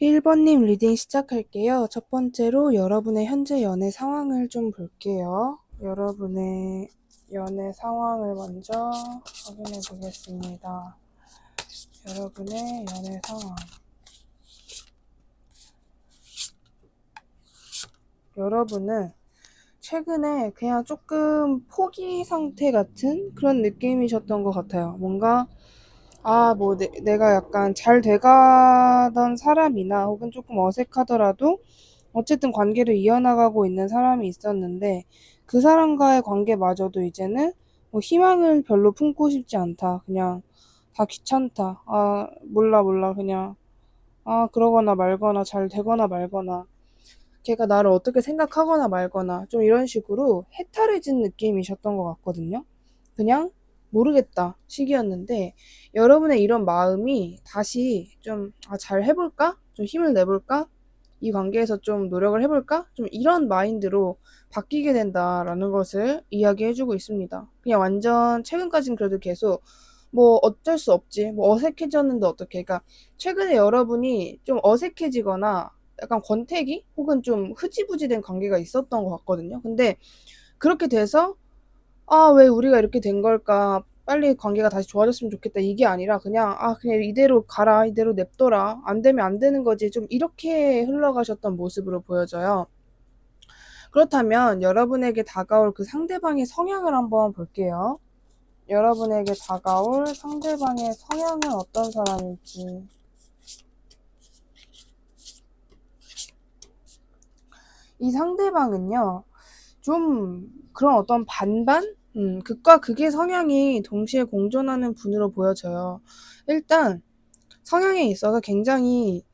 1번님 리딩 시작할게요. 첫 번째로 여러분의 현재 연애 상황을 좀 볼게요. 여러분의 연애 상황을 먼저 확인해 보겠습니다. 여러분의 연애 상황. 여러분은 최근에 그냥 조금 포기 상태 같은 그런 느낌이셨던 것 같아요. 뭔가 뭐 내가 약간 잘 돼가던 사람이나 혹은 조금 어색하더라도 어쨌든 관계를 이어나가고 있는 사람이 있었는데 그 사람과의 관계마저도 이제는 뭐 희망을 별로 품고 싶지 않다. 그냥 다 귀찮다. 몰라. 그냥 그러거나 말거나 잘 되거나 말거나 걔가 나를 어떻게 생각하거나 말거나 좀 이런 식으로 해탈해진 느낌이셨던 것 같거든요. 그냥 모르겠다 시기였는데 여러분의 이런 마음이 다시 좀 잘 해볼까? 좀 힘을 내볼까? 이 관계에서 좀 노력을 해볼까? 좀 이런 마인드로 바뀌게 된다라는 것을 이야기해주고 있습니다. 그냥 완전 최근까지는 그래도 계속 뭐 어쩔 수 없지. 뭐 어색해졌는데 어떡해. 그러니까 최근에 여러분이 좀 어색해지거나 약간 권태기 혹은 좀 흐지부지 된 관계가 있었던 것 같거든요. 근데 그렇게 돼서 왜 우리가 이렇게 된 걸까? 빨리 관계가 다시 좋아졌으면 좋겠다. 이게 아니라 그냥 이대로 가라. 이대로 냅둬라. 안 되면 안 되는 거지. 좀 이렇게 흘러가셨던 모습으로 보여져요. 그렇다면 여러분에게 다가올 그 상대방의 성향을 한번 볼게요. 여러분에게 다가올 상대방의 성향은 어떤 사람일지. 이 상대방은요, 좀 그런 어떤 반반? 극과 극의 성향이 동시에 공존하는 분으로 보여져요. 일단 성향에 있어서 굉장히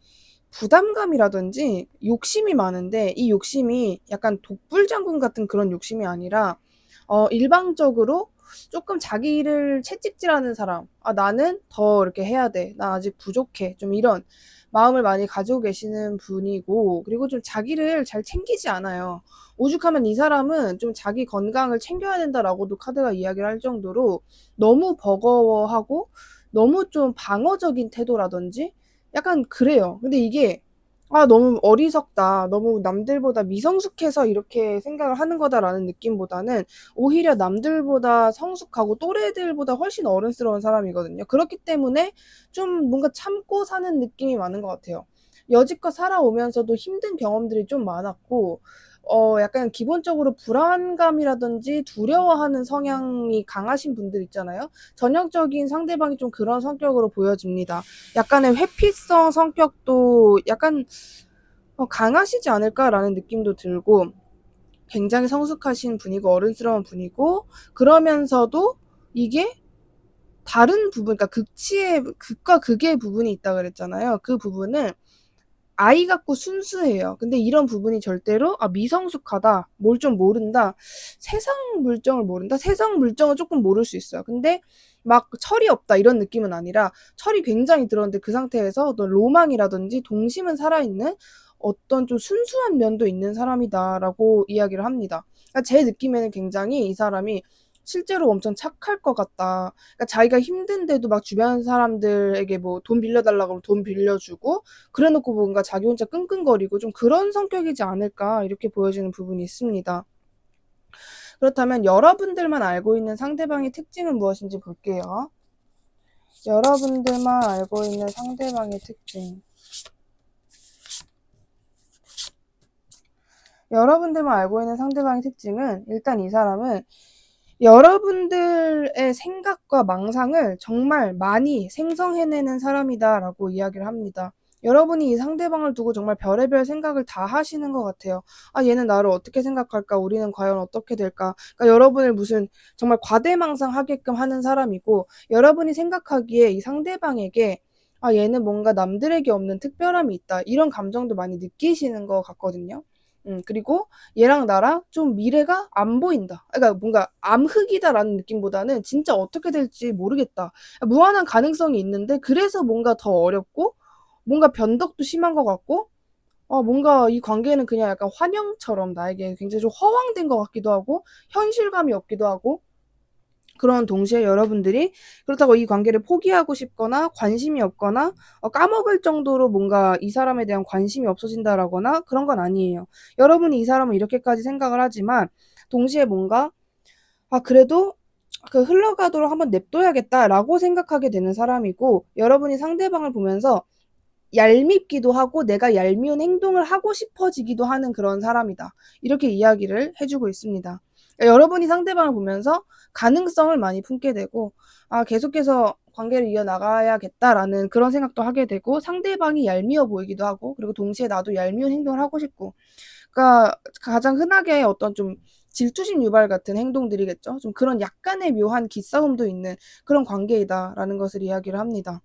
부담감이라든지 욕심이 많은데 이 욕심이 약간 독불장군 같은 그런 욕심이 아니라 일방적으로 조금 자기를 채찍질하는 사람. 나는 더 이렇게 해야 돼. 나 아직 부족해. 좀 이런 마음을 많이 가지고 계시는 분이고, 그리고 좀 자기를 잘 챙기지 않아요. 오죽하면 이 사람은 좀 자기 건강을 챙겨야 된다라고도 카드가 이야기를 할 정도로 너무 버거워하고 너무 좀 방어적인 태도라든지 약간 그래요. 근데 이게 너무 어리석다. 너무 남들보다 미성숙해서 이렇게 생각을 하는 거다라는 느낌보다는 오히려 남들보다 성숙하고 또래들보다 훨씬 어른스러운 사람이거든요. 그렇기 때문에 좀 뭔가 참고 사는 느낌이 많은 것 같아요. 여지껏 살아오면서도 힘든 경험들이 좀 많았고, 약간 기본적으로 불안감이라든지 두려워하는 성향이 강하신 분들 있잖아요. 전형적인 상대방이 좀 그런 성격으로 보여집니다. 약간의 회피성 성격도 약간 강하시지 않을까라는 느낌도 들고 굉장히 성숙하신 분이고 어른스러운 분이고 그러면서도 이게 다른 부분, 그러니까 극과 극의 부분이 있다 그랬잖아요. 그 부분은 아이 같고 순수해요. 근데 이런 부분이 절대로 미성숙하다, 뭘 좀 모른다, 세상 물정을 모른다. 세상 물정은 조금 모를 수 있어요. 근데 막 철이 없다 이런 느낌은 아니라 철이 굉장히 들었는데 그 상태에서 어떤 로망이라든지 동심은 살아있는 어떤 좀 순수한 면도 있는 사람이다라고 이야기를 합니다. 그러니까 제 느낌에는 굉장히 이 사람이 실제로 엄청 착할 것 같다. 그러니까 자기가 힘든데도 막 주변 사람들에게 뭐 돈 빌려달라고 하면 돈 빌려주고 그래놓고 뭔가 자기 혼자 끙끙거리고 좀 그런 성격이지 않을까 이렇게 보여지는 부분이 있습니다. 그렇다면 여러분들만 알고 있는 상대방의 특징은 무엇인지 볼게요. 여러분들만 알고 있는 상대방의 특징. 여러분들만 알고 있는 상대방의 특징은 일단 이 사람은 여러분들의 생각과 망상을 정말 많이 생성해내는 사람이다라고 이야기를 합니다. 여러분이 이 상대방을 두고 정말 별의별 생각을 다 하시는 것 같아요. 얘는 나를 어떻게 생각할까? 우리는 과연 어떻게 될까? 그러니까 여러분을 무슨 정말 과대망상하게끔 하는 사람이고, 여러분이 생각하기에 이 상대방에게 얘는 뭔가 남들에게 없는 특별함이 있다. 이런 감정도 많이 느끼시는 것 같거든요. 그리고 얘랑 나랑 좀 미래가 안 보인다. 그러니까 뭔가 암흑이다라는 느낌보다는 진짜 어떻게 될지 모르겠다. 무한한 가능성이 있는데 그래서 뭔가 더 어렵고 뭔가 변덕도 심한 것 같고 뭔가 이 관계는 그냥 약간 환영처럼 나에게 굉장히 좀 허황된 것 같기도 하고 현실감이 없기도 하고 그런 동시에 여러분들이 그렇다고 이 관계를 포기하고 싶거나 관심이 없거나 까먹을 정도로 뭔가 이 사람에 대한 관심이 없어진다라거나 그런 건 아니에요. 여러분이 이 사람을 이렇게까지 생각을 하지만 동시에 뭔가 그래도 그 흘러가도록 한번 냅둬야겠다라고 생각하게 되는 사람이고, 여러분이 상대방을 보면서 얄밉기도 하고 내가 얄미운 행동을 하고 싶어지기도 하는 그런 사람이다. 이렇게 이야기를 해주고 있습니다. 그러니까 여러분이 상대방을 보면서 가능성을 많이 품게 되고, 계속해서 관계를 이어나가야겠다라는 그런 생각도 하게 되고, 상대방이 얄미워 보이기도 하고, 그리고 동시에 나도 얄미운 행동을 하고 싶고, 그러니까 가장 흔하게 어떤 좀 질투심 유발 같은 행동들이겠죠. 좀 그런 약간의 묘한 기싸움도 있는 그런 관계이다라는 것을 이야기를 합니다.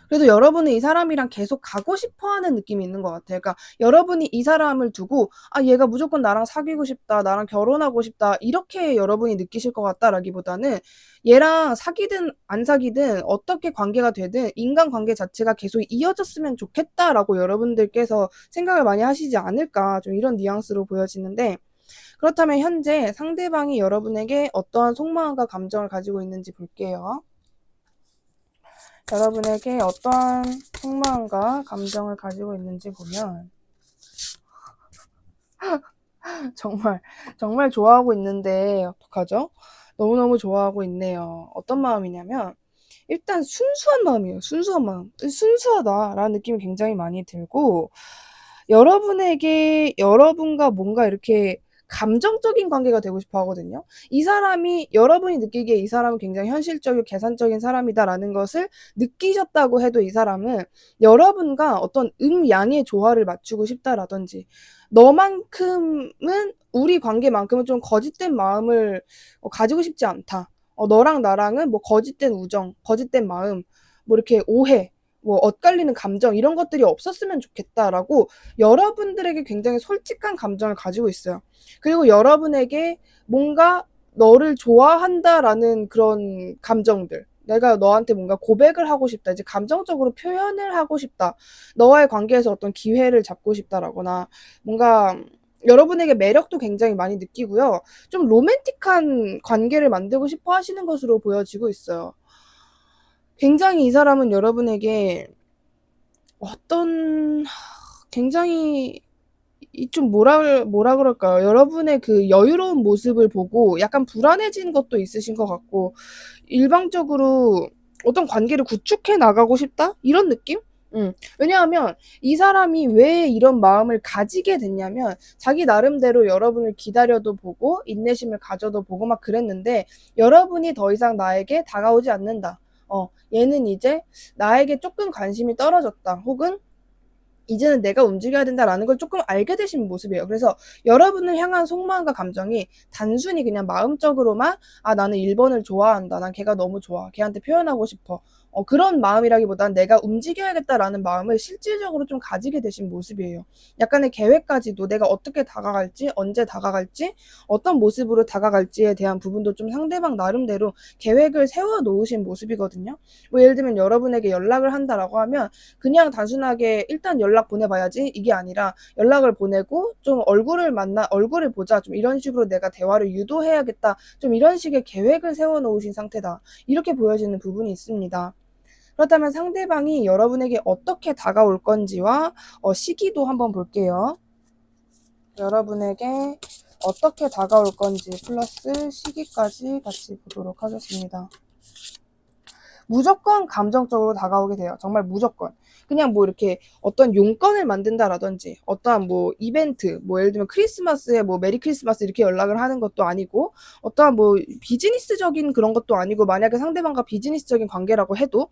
그래도 여러분은 이 사람이랑 계속 가고 싶어 하는 느낌이 있는 것 같아요. 그러니까 여러분이 이 사람을 두고, 얘가 무조건 나랑 사귀고 싶다, 나랑 결혼하고 싶다, 이렇게 여러분이 느끼실 것 같다라기보다는 얘랑 사귀든 안 사귀든 어떻게 관계가 되든 인간관계 자체가 계속 이어졌으면 좋겠다라고 여러분들께서 생각을 많이 하시지 않을까, 좀 이런 뉘앙스로 보여지는데, 그렇다면 현재 상대방이 여러분에게 어떠한 속마음과 감정을 가지고 있는지 볼게요. 여러분에게 어떠한 속마음과 감정을 가지고 있는지 보면 정말 좋아하고 있는데 어떡하죠? 너무너무 좋아하고 있네요. 어떤 마음이냐면 일단 순수한 마음이에요. 순수한 마음. 순수하다라는 느낌이 굉장히 많이 들고, 여러분과 뭔가 이렇게 감정적인 관계가 되고 싶어 하거든요. 이 사람이, 여러분이 느끼기에 이 사람은 굉장히 현실적이고 계산적인 사람이다라는 것을 느끼셨다고 해도 이 사람은 여러분과 어떤 음양의 조화를 맞추고 싶다라든지, 너만큼은, 우리 관계만큼은 좀 거짓된 마음을 가지고 싶지 않다. 너랑 나랑은 뭐 거짓된 우정, 거짓된 마음, 뭐 이렇게 오해, 뭐 엇갈리는 감정, 이런 것들이 없었으면 좋겠다라고 여러분들에게 굉장히 솔직한 감정을 가지고 있어요. 그리고 여러분에게 뭔가 너를 좋아한다라는 그런 감정들, 내가 너한테 뭔가 고백을 하고 싶다, 이제 감정적으로 표현을 하고 싶다, 너와의 관계에서 어떤 기회를 잡고 싶다라거나, 뭔가 여러분에게 매력도 굉장히 많이 느끼고요. 좀 로맨틱한 관계를 만들고 싶어 하시는 것으로 보여지고 있어요. 굉장히 이 사람은 여러분에게 어떤, 굉장히 좀 뭐라 그럴까요? 여러분의 그 여유로운 모습을 보고 약간 불안해진 것도 있으신 것 같고, 일방적으로 어떤 관계를 구축해 나가고 싶다? 이런 느낌? 왜냐하면 이 사람이 왜 이런 마음을 가지게 됐냐면, 자기 나름대로 여러분을 기다려도 보고 인내심을 가져도 보고 막 그랬는데, 여러분이 더 이상 나에게 다가오지 않는다. 얘는 이제 나에게 조금 관심이 떨어졌다. 혹은 이제는 내가 움직여야 된다라는 걸 조금 알게 되신 모습이에요. 그래서 여러분을 향한 속마음과 감정이 단순히 그냥 마음적으로만, 나는 1번을 좋아한다, 난 걔가 너무 좋아, 걔한테 표현하고 싶어, 그런 마음이라기보단 내가 움직여야겠다라는 마음을 실질적으로 좀 가지게 되신 모습이에요. 약간의 계획까지도, 내가 어떻게 다가갈지, 언제 다가갈지, 어떤 모습으로 다가갈지에 대한 부분도 좀 상대방 나름대로 계획을 세워 놓으신 모습이거든요. 뭐 예를 들면 여러분에게 연락을 한다라고 하면 그냥 단순하게 일단 연락 보내봐야지 이게 아니라, 연락을 보내고 좀 얼굴을 보자, 좀 이런 식으로 내가 대화를 유도해야겠다, 좀 이런 식의 계획을 세워 놓으신 상태다, 이렇게 보여지는 부분이 있습니다. 그렇다면 상대방이 여러분에게 어떻게 다가올 건지와 시기도 한번 볼게요. 여러분에게 어떻게 다가올 건지 플러스 시기까지 같이 보도록 하겠습니다. 무조건 감정적으로 다가오게 돼요. 정말 무조건. 그냥 뭐 이렇게 어떤 용건을 만든다라든지, 어떠한 뭐 이벤트, 뭐 예를 들면 크리스마스에 뭐 메리 크리스마스 이렇게 연락을 하는 것도 아니고, 어떠한 뭐 비즈니스적인 그런 것도 아니고, 만약에 상대방과 비즈니스적인 관계라고 해도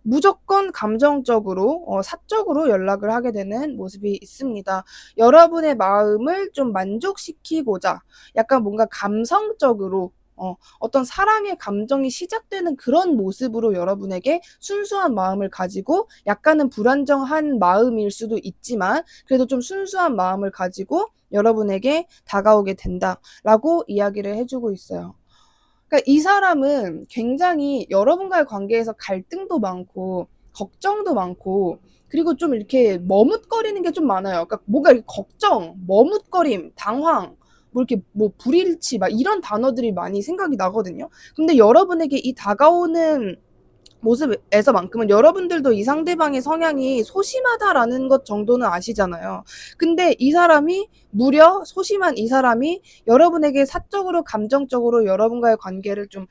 무조건 감정적으로, 사적으로 연락을 하게 되는 모습이 있습니다. 여러분의 마음을 좀 만족시키고자 약간 뭔가 감성적으로, 어떤 사랑의 감정이 시작되는 그런 모습으로 여러분에게 순수한 마음을 가지고, 약간은 불안정한 마음일 수도 있지만 그래도 좀 순수한 마음을 가지고 여러분에게 다가오게 된다라고 이야기를 해주고 있어요. 그러니까 이 사람은 굉장히 여러분과의 관계에서 갈등도 많고 걱정도 많고, 그리고 좀 이렇게 머뭇거리는 게 좀 많아요. 그러니까 뭔가 이렇게 걱정, 머뭇거림, 당황, 뭐 이렇게 뭐 불일치 막 이런 단어들이 많이 생각이 나거든요. 근데 여러분에게 이 다가오는 모습에서만큼은 여러분들도 이 상대방의 성향이 소심하다라는 것 정도는 아시잖아요. 근데 이 사람이 무려 소심한 이 사람이 여러분에게 사적으로 감정적으로 여러분과의 관계를 좀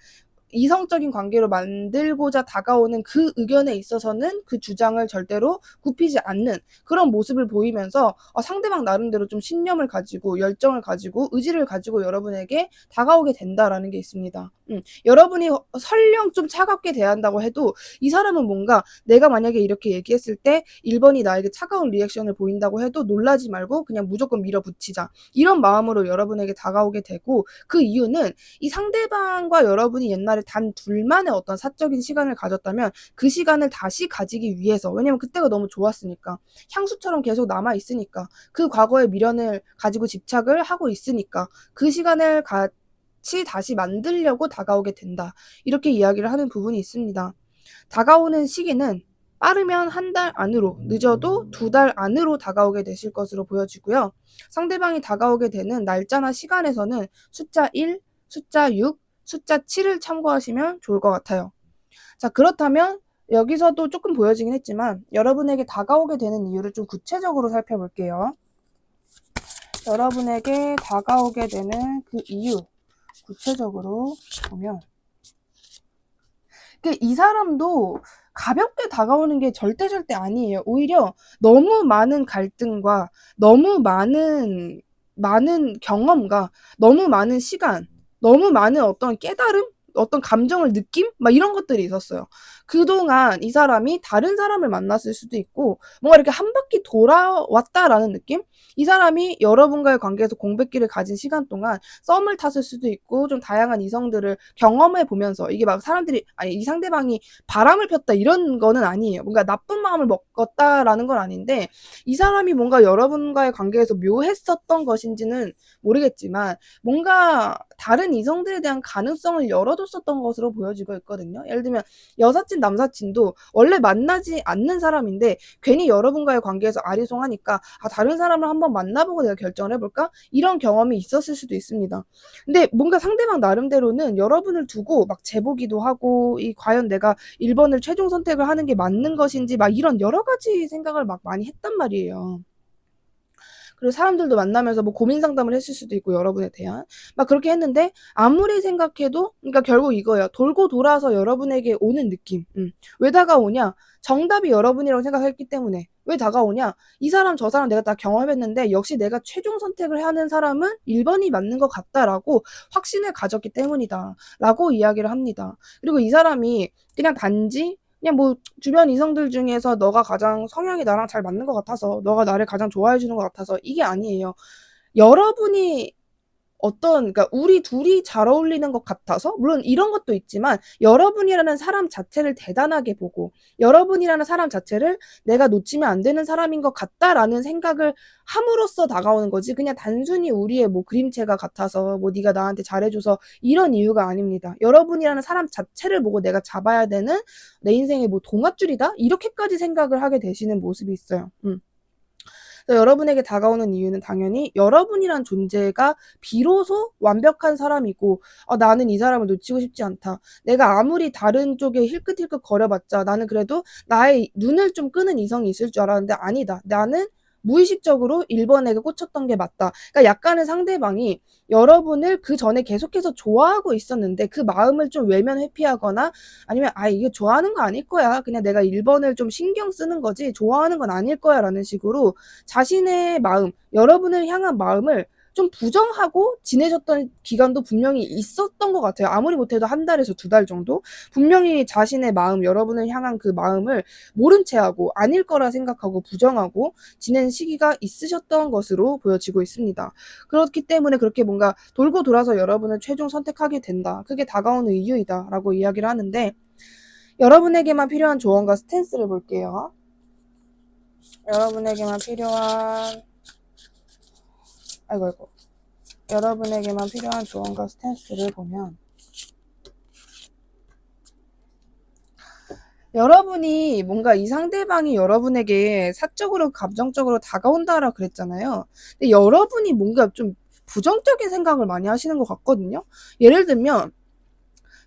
이성적인 관계로 만들고자 다가오는 그 의견에 있어서는 그 주장을 절대로 굽히지 않는 그런 모습을 보이면서 상대방 나름대로 좀 신념을 가지고 열정을 가지고 의지를 가지고 여러분에게 다가오게 된다라는 게 있습니다. 여러분이 설령 좀 차갑게 대한다고 해도 이 사람은 뭔가 내가 만약에 이렇게 얘기했을 때 1번이 나에게 차가운 리액션을 보인다고 해도 놀라지 말고 그냥 무조건 밀어붙이자. 이런 마음으로 여러분에게 다가오게 되고 그 이유는 이 상대방과 여러분이 옛날에 단 둘만의 어떤 사적인 시간을 가졌다면 그 시간을 다시 가지기 위해서 왜냐면 그때가 너무 좋았으니까 향수처럼 계속 남아있으니까 그 과거의 미련을 가지고 집착을 하고 있으니까 그 시간을 같이 다시 만들려고 다가오게 된다. 이렇게 이야기를 하는 부분이 있습니다. 다가오는 시기는 빠르면 한 달 안으로, 늦어도 2달 안으로 다가오게 되실 것으로 보여지고요. 상대방이 다가오게 되는 날짜나 시간에서는 숫자 1, 숫자 6, 숫자 7을 참고하시면 좋을 것 같아요. 자, 그렇다면 여기서도 조금 보여지긴 했지만 여러분에게 다가오게 되는 이유를 좀 구체적으로 살펴볼게요. 여러분에게 다가오게 되는 그 이유 구체적으로 보면 이 사람도 가볍게 다가오는 게 절대 아니에요. 오히려 너무 많은 갈등과 너무 많은 경험과 너무 많은 시간, 너무 많은 어떤 깨달음, 어떤 감정을 느낌? 막 이런 것들이 있었어요. 그동안 이 사람이 다른 사람을 만났을 수도 있고 뭔가 이렇게 한 바퀴 돌아왔다라는 느낌? 이 사람이 여러분과의 관계에서 공백기를 가진 시간 동안 썸을 탔을 수도 있고 좀 다양한 이성들을 경험해 보면서 이게 막 사람들이 아니 이 상대방이 바람을 폈다 이런 거는 아니에요. 뭔가 나쁜 마음을 먹었다라는 건 아닌데 이 사람이 뭔가 여러분과의 관계에서 묘했었던 것인지는 모르겠지만 뭔가 다른 이성들에 대한 가능성을 열어뒀었던 것으로 보여지고 있거든요. 예를 들면 여사친 남사친도 원래 만나지 않는 사람인데 괜히 여러분과의 관계에서 아리송하니까 다른 사람을 한번 만나보고 내가 결정을 해볼까? 이런 경험이 있었을 수도 있습니다. 근데 뭔가 상대방 나름대로는 여러분을 두고 막 재보기도 하고 과연 내가 1번을 최종 선택을 하는 게 맞는 것인지 막 이런 여러 가지 생각을 막 많이 했단 말이에요. 그리고 사람들도 만나면서 뭐 고민 상담을 했을 수도 있고 여러분에 대한 막 그렇게 했는데 아무리 생각해도 그러니까 결국 이거예요. 돌고 돌아서 여러분에게 오는 느낌. 왜 다가오냐? 정답이 여러분이라고 생각했기 때문에. 왜 다가오냐? 이 사람 저 사람 내가 다 경험했는데 역시 내가 최종 선택을 하는 사람은 1번이 맞는 것 같다라고 확신을 가졌기 때문이다 라고 이야기를 합니다. 그리고 이 사람이 그냥 단지 그냥 뭐 주변 이성들 중에서 너가 가장 성향이 나랑 잘 맞는 것 같아서 너가 나를 가장 좋아해 주는 것 같아서 이게 아니에요. 여러분이 그러니까 우리 둘이 잘 어울리는 것 같아서 물론 이런 것도 있지만 여러분이라는 사람 자체를 대단하게 보고 여러분이라는 사람 자체를 내가 놓치면 안 되는 사람인 것 같다라는 생각을 함으로써 다가오는 거지 그냥 단순히 우리의 뭐 그림체가 같아서 뭐 네가 나한테 잘해줘서 이런 이유가 아닙니다. 여러분이라는 사람 자체를 보고 내가 잡아야 되는 내 인생의 뭐 동아줄이다? 이렇게까지 생각을 하게 되시는 모습이 있어요. 여러분에게 다가오는 이유는 당연히 여러분이란 존재가 비로소 완벽한 사람이고 나는 이 사람을 놓치고 싶지 않다. 내가 아무리 다른 쪽에 힐끗힐끗 거려봤자 나는 그래도 나의 눈을 좀 끄는 이성이 있을 줄 알았는데 아니다. 나는 무의식적으로 1번에게 꽂혔던 게 맞다. 그러니까 약간은 상대방이 여러분을 그 전에 계속해서 좋아하고 있었는데 그 마음을 좀 외면 회피하거나 아니면 이게 좋아하는 거 아닐 거야. 그냥 내가 1번을 좀 신경 쓰는 거지 좋아하는 건 아닐 거야 라는 식으로 자신의 마음, 여러분을 향한 마음을 좀 부정하고 지내셨던 기간도 분명히 있었던 것 같아요. 아무리 못해도 한 달에서 2달 정도? 분명히 자신의 마음, 여러분을 향한 그 마음을 모른 채 하고 아닐 거라 생각하고 부정하고 지낸 시기가 있으셨던 것으로 보여지고 있습니다. 그렇기 때문에 그렇게 뭔가 돌고 돌아서 여러분을 최종 선택하게 된다. 그게 다가오는 이유이다. 라고 이야기를 하는데 여러분에게만 필요한 조언과 스탠스를 볼게요. 여러분에게만 필요한 여러분에게만 필요한 조언과 스탠스를 보면 여러분이 뭔가 이 상대방이 여러분에게 사적으로 감정적으로 다가온다라 그랬잖아요. 근데 여러분이 뭔가 좀 부정적인 생각을 많이 하시는 것 같거든요. 예를 들면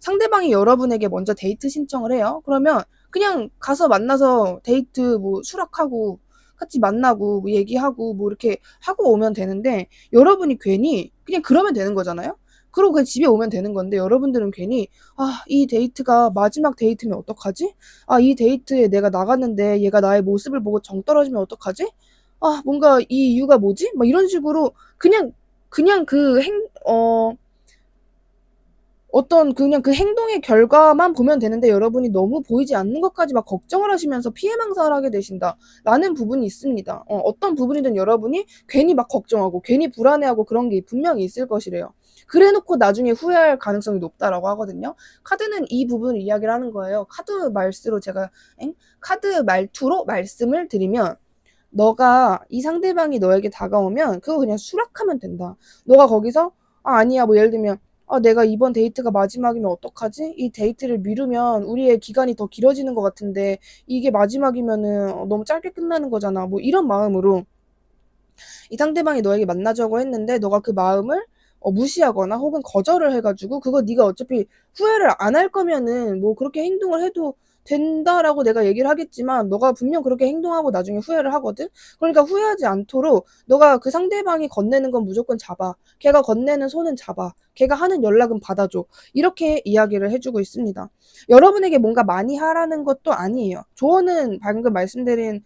상대방이 여러분에게 먼저 데이트 신청을 해요. 그러면 그냥 가서 만나서 데이트 뭐 수락하고 같이 만나고 뭐 얘기하고 뭐 이렇게 하고 오면 되는데, 여러분이 괜히 그냥 그러면 되는 거잖아요. 그러고 그냥 집에 오면 되는 건데, 여러분들은 괜히 이 데이트가 마지막 데이트면 어떡하지? 이 데이트에 내가 나갔는데 얘가 나의 모습을 보고 정 떨어지면 어떡하지? 뭔가 이 이유가 뭐지? 막 이런 식으로 그냥 어떤 그냥 그 행동의 결과만 보면 되는데, 여러분이 너무 보이지 않는 것까지 막 걱정을 하시면서 피해망상을 하게 되신다라는 부분이 있습니다. 어떤 부분이든 여러분이 괜히 막 걱정하고 괜히 불안해하고 그런 게 분명히 있을 것이래요. 그래놓고 나중에 후회할 가능성이 높다라고 하거든요. 카드는 이 부분을 이야기를 하는 거예요. 카드 말투로 말씀을 드리면, 너가 이 상대방이 너에게 다가오면 그거 그냥 수락하면 된다. 너가 거기서 아니야, 뭐 예를 들면 내가 이번 데이트가 마지막이면 어떡하지? 이 데이트를 미루면 우리의 기간이 더 길어지는 것 같은데 이게 마지막이면은 너무 짧게 끝나는 거잖아. 뭐 이런 마음으로 이 상대방이 너에게 만나자고 했는데 너가 그 마음을 무시하거나 혹은 거절을 해가지고, 그거 네가 어차피 후회를 안 할 거면은 뭐 그렇게 행동을 해도 된다라고 내가 얘기를 하겠지만, 너가 분명 그렇게 행동하고 나중에 후회를 하거든. 그러니까 후회하지 않도록 너가 그 상대방이 건네는 건 무조건 잡아. 걔가 건네는 손은 잡아. 걔가 하는 연락은 받아줘. 이렇게 이야기를 해주고 있습니다. 여러분에게 뭔가 많이 하라는 것도 아니에요. 조언은 방금 말씀드린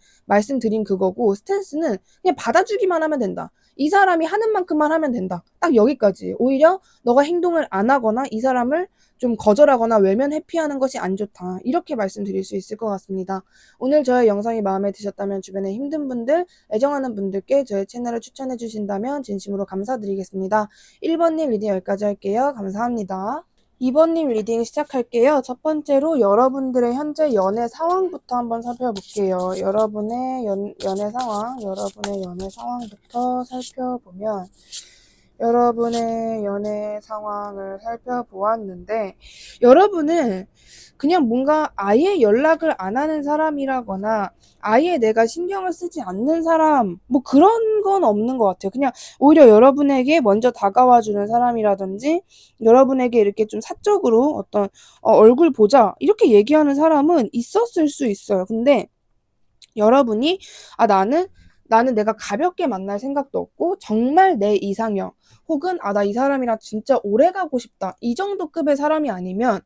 그거고, 스탠스는 그냥 받아주기만 하면 된다. 이 사람이 하는 만큼만 하면 된다. 딱 여기까지. 오히려 너가 행동을 안 하거나 이 사람을 좀 거절하거나 외면 회피하는 것이 안 좋다. 이렇게 말씀드릴 수 있을 것 같습니다. 오늘 저의 영상이 마음에 드셨다면 주변에 힘든 분들, 애정하는 분들께 저의 채널을 추천해 주신다면 진심으로 감사드리겠습니다. 1번님 리딩 여기까지 할게요. 감사합니다. 2번님 리딩 시작할게요. 첫 번째로 여러분들의 현재 연애 상황부터 한번 살펴볼게요. 여러분의 연애 상황부터 살펴보면, 여러분의 연애 상황을 살펴보았는데, 여러분은 그냥 뭔가 아예 연락을 안 하는 사람이라거나 아예 내가 신경을 쓰지 않는 사람, 뭐 그런 건 없는 것 같아요. 그냥 오히려 여러분에게 먼저 다가와 주는 사람이라든지, 여러분에게 이렇게 좀 사적으로 어떤 얼굴 보자 이렇게 얘기하는 사람은 있었을 수 있어요. 근데 여러분이 나는 내가 가볍게 만날 생각도 없고 정말 내 이상형, 혹은 나 이 사람이랑 진짜 오래 가고 싶다, 이 정도 급의 사람이 아니면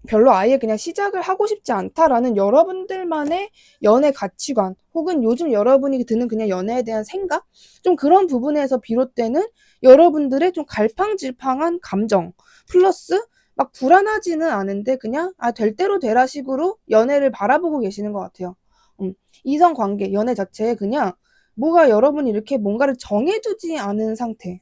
별로 아예 그냥 시작을 하고 싶지 않다라는 여러분들만의 연애 가치관, 혹은 요즘 여러분이 드는 그냥 연애에 대한 생각, 좀 그런 부분에서 비롯되는 여러분들의 좀 갈팡질팡한 감정, 플러스 막 불안하지는 않은데 그냥 될 대로 되라 식으로 연애를 바라보고 계시는 것 같아요. 이성 관계, 연애 자체에 그냥 뭐가 여러분이 이렇게 뭔가를 정해두지 않은 상태.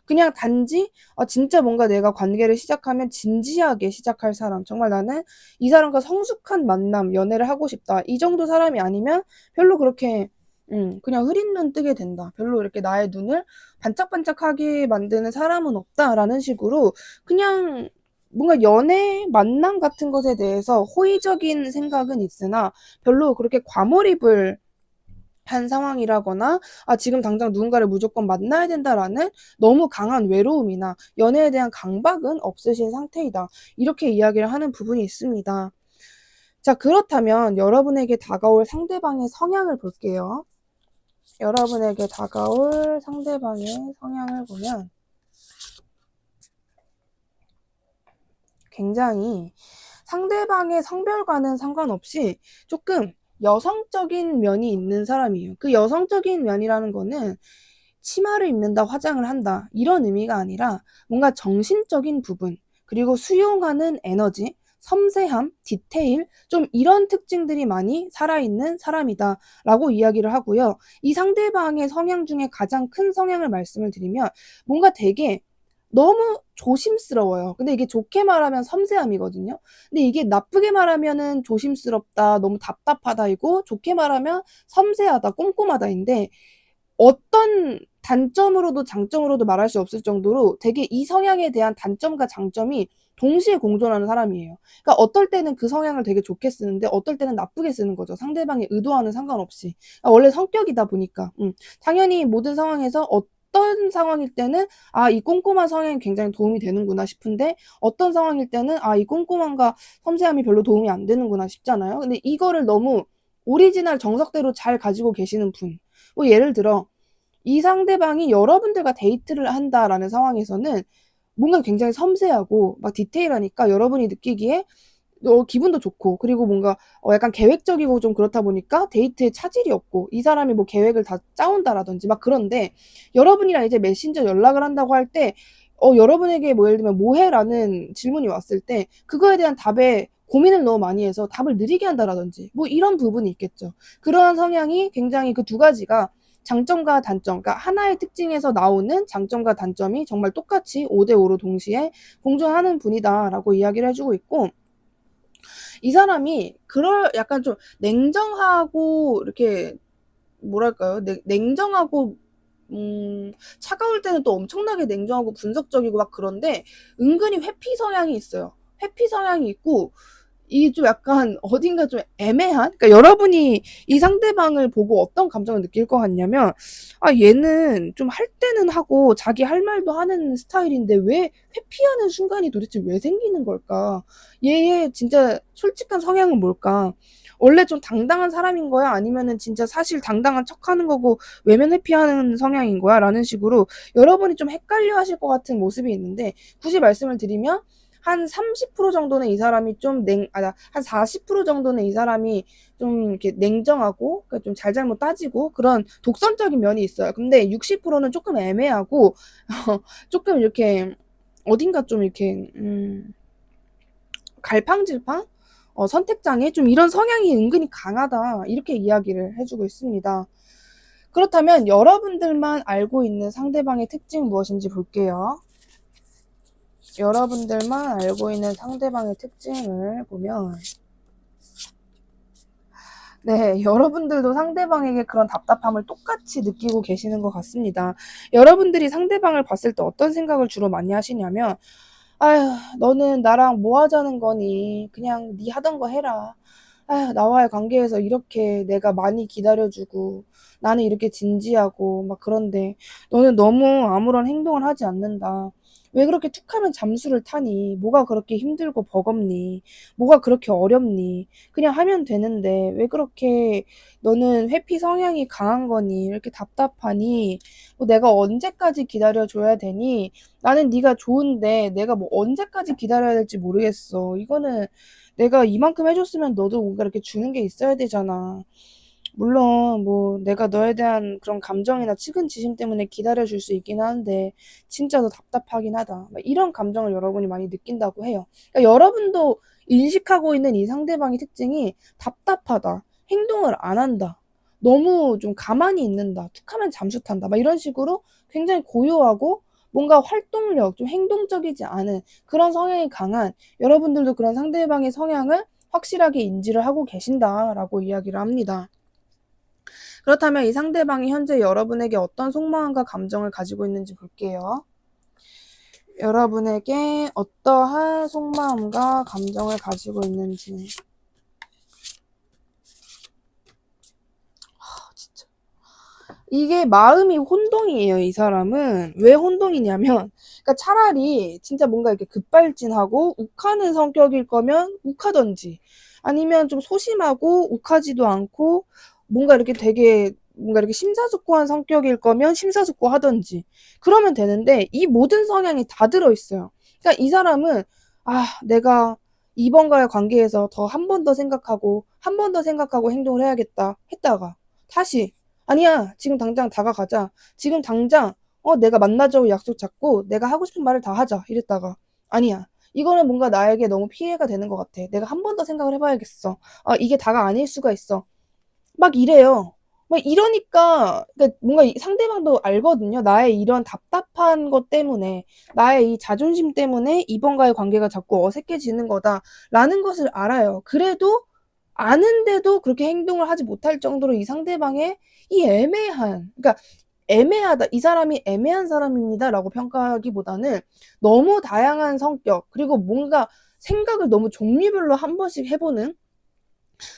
그냥 단지 진짜 뭔가 내가 관계를 시작하면 진지하게 시작할 사람, 정말 나는 이 사람과 성숙한 만남, 연애를 하고 싶다, 이 정도 사람이 아니면 별로 그렇게 그냥 흐린 눈 뜨게 된다, 별로 이렇게 나의 눈을 반짝반짝하게 만드는 사람은 없다라는 식으로, 그냥 뭔가 연애 만남 같은 것에 대해서 호의적인 생각은 있으나 별로 그렇게 과몰입을 한 상황이라거나 지금 당장 누군가를 무조건 만나야 된다라는 너무 강한 외로움이나 연애에 대한 강박은 없으신 상태이다, 이렇게 이야기를 하는 부분이 있습니다. 자, 그렇다면 여러분에게 다가올 상대방의 성향을 볼게요. 여러분에게 다가올 상대방의 성향을 보면 굉장히 상대방의 성별과는 상관없이 조금 여성적인 면이 있는 사람이에요. 그 여성적인 면이라는 거는 치마를 입는다, 화장을 한다, 이런 의미가 아니라 뭔가 정신적인 부분, 그리고 수용하는 에너지, 섬세함, 디테일, 좀 이런 특징들이 많이 살아있는 사람이다 라고 이야기를 하고요. 이 상대방의 성향 중에 가장 큰 성향을 말씀을 드리면, 뭔가 되게 너무 조심스러워요. 근데 이게 좋게 말하면 섬세함이거든요. 근데 이게 나쁘게 말하면은 조심스럽다, 너무 답답하다이고, 좋게 말하면 섬세하다, 꼼꼼하다인데, 어떤 단점으로도 장점으로도 말할 수 없을 정도로 되게 이 성향에 대한 단점과 장점이 동시에 공존하는 사람이에요. 그러니까 어떨 때는 그 성향을 되게 좋게 쓰는데 어떨 때는 나쁘게 쓰는 거죠. 상대방의 의도와는 상관없이. 원래 성격이다 보니까. 당연히 모든 상황에서 어떤 상황일 때는 이 꼼꼼한 성향이 굉장히 도움이 되는구나 싶은데 어떤 상황일 때는 이 꼼꼼함과 섬세함이 별로 도움이 안 되는구나 싶잖아요. 근데 이거를 너무 오리지널 정석대로 잘 가지고 계시는 분. 뭐 예를 들어 이 상대방이 여러분들과 데이트를 한다라는 상황에서는 뭔가 굉장히 섬세하고 막 디테일하니까 여러분이 느끼기에 기분도 좋고, 그리고 뭔가 약간 계획적이고 좀 그렇다 보니까 데이트에 차질이 없고, 이 사람이 뭐 계획을 다 짜온다라든지 막 그런데, 여러분이랑 이제 메신저 연락을 한다고 할 때 여러분에게 뭐 예를 들면 뭐 해? 라는 질문이 왔을 때 그거에 대한 답에 고민을 너무 많이 해서 답을 느리게 한다라든지 뭐 이런 부분이 있겠죠. 그러한 성향이 굉장히 그 두 가지가 장점과 단점, 그러니까 하나의 특징에서 나오는 장점과 단점이 정말 똑같이 5대5로 동시에 공존하는 분이다라고 이야기를 해주고 있고, 이 사람이 약간 좀 냉정하고 이렇게 뭐랄까요? 냉정하고 차가울 때는 또 엄청나게 냉정하고 분석적이고 막 그런데 은근히 회피 성향이 있어요. 회피 성향이 있고 이게 좀 약간 어딘가 좀 애매한? 그러니까 여러분이 이 상대방을 보고 어떤 감정을 느낄 것 같냐면, 얘는 좀 할 때는 하고 자기 할 말도 하는 스타일인데 왜 회피하는 순간이 도대체 왜 생기는 걸까? 얘의 진짜 솔직한 성향은 뭘까? 원래 좀 당당한 사람인 거야? 아니면은 진짜 사실 당당한 척 하는 거고 외면 회피하는 성향인 거야? 라는 식으로 여러분이 좀 헷갈려 하실 것 같은 모습이 있는데, 굳이 말씀을 드리면 한 30% 정도는 이 사람이 한 40% 정도는 이 사람이 좀 이렇게 냉정하고, 그러니까 좀 잘잘못 따지고 그런 독선적인 면이 있어요. 근데 60%는 조금 애매하고, 조금 이렇게, 어딘가 좀 이렇게, 갈팡질팡? 선택장애? 좀 이런 성향이 은근히 강하다. 이렇게 이야기를 해주고 있습니다. 그렇다면 여러분들만 알고 있는 상대방의 특징 무엇인지 볼게요. 여러분들만 알고 있는 상대방의 특징을 보면, 네, 여러분들도 상대방에게 그런 답답함을 똑같이 느끼고 계시는 것 같습니다. 여러분들이 상대방을 봤을 때 어떤 생각을 주로 많이 하시냐면, 아휴, 너는 나랑 뭐 하자는 거니? 그냥 네 하던 거 해라. 아휴, 나와의 관계에서 이렇게 내가 많이 기다려주고, 나는 이렇게 진지하고, 막 그런데, 너는 너무 아무런 행동을 하지 않는다. 왜 그렇게 툭 하면 잠수를 타니? 뭐가 그렇게 힘들고 버겁니? 뭐가 그렇게 어렵니? 그냥 하면 되는데, 왜 그렇게 너는 회피 성향이 강한 거니? 이렇게 답답하니? 뭐 내가 언제까지 기다려줘야 되니? 나는 네가 좋은데 내가 뭐 언제까지 기다려야 될지 모르겠어. 이거는 내가 이만큼 해줬으면 너도 뭔가 이렇게 주는 게 있어야 되잖아. 물론 뭐 내가 너에 대한 그런 감정이나 측은지심 때문에 기다려줄 수 있긴 하는데 진짜 더 답답하긴 하다. 막 이런 감정을 여러분이 많이 느낀다고 해요. 그러니까 여러분도 인식하고 있는 이 상대방의 특징이 답답하다. 행동을 안 한다. 너무 좀 가만히 있는다. 툭하면 잠수 탄다. 막 이런 식으로 굉장히 고요하고 뭔가 활동력, 좀 행동적이지 않은 그런 성향이 강한, 여러분들도 그런 상대방의 성향을 확실하게 인지를 하고 계신다라고 이야기를 합니다. 그렇다면 이 상대방이 현재 여러분에게 어떤 속마음과 감정을 가지고 있는지 볼게요. 여러분에게 어떠한 속마음과 감정을 가지고 있는지. 진짜. 이게 마음이 혼동이에요, 이 사람은. 왜 혼동이냐면, 그러니까 차라리 진짜 뭔가 이렇게 급발진하고 욱하는 성격일 거면 욱하던지, 아니면 좀 소심하고 욱하지도 않고, 뭔가 이렇게 되게, 뭔가 이렇게 심사숙고한 성격일 거면 심사숙고 하던지, 그러면 되는데, 이 모든 성향이 다 들어있어요. 그러니까 이 사람은, 내가 이번과의 관계에서 더 한 번 더 생각하고, 한 번 더 생각하고 행동을 해야겠다 했다가, 다시, 아니야, 지금 당장 다가가자. 지금 당장, 내가 만나자고 약속 잡고 내가 하고 싶은 말을 다 하자. 이랬다가, 아니야. 이거는 뭔가 나에게 너무 피해가 되는 것 같아. 내가 한 번 더 생각을 해봐야겠어. 이게 다가 아닐 수가 있어. 막 이래요. 막 이러니까, 그러니까 뭔가 상대방도 알거든요. 나의 이런 답답한 것 때문에, 나의 이 자존심 때문에 이번과의 관계가 자꾸 어색해지는 거다라는 것을 알아요. 그래도 아는데도 그렇게 행동을 하지 못할 정도로 이 상대방의 이 그러니까 애매하다, 이 사람이 애매한 사람입니다라고 평가하기보다는 너무 다양한 성격, 그리고 뭔가 생각을 너무 종류별로 한 번씩 해보는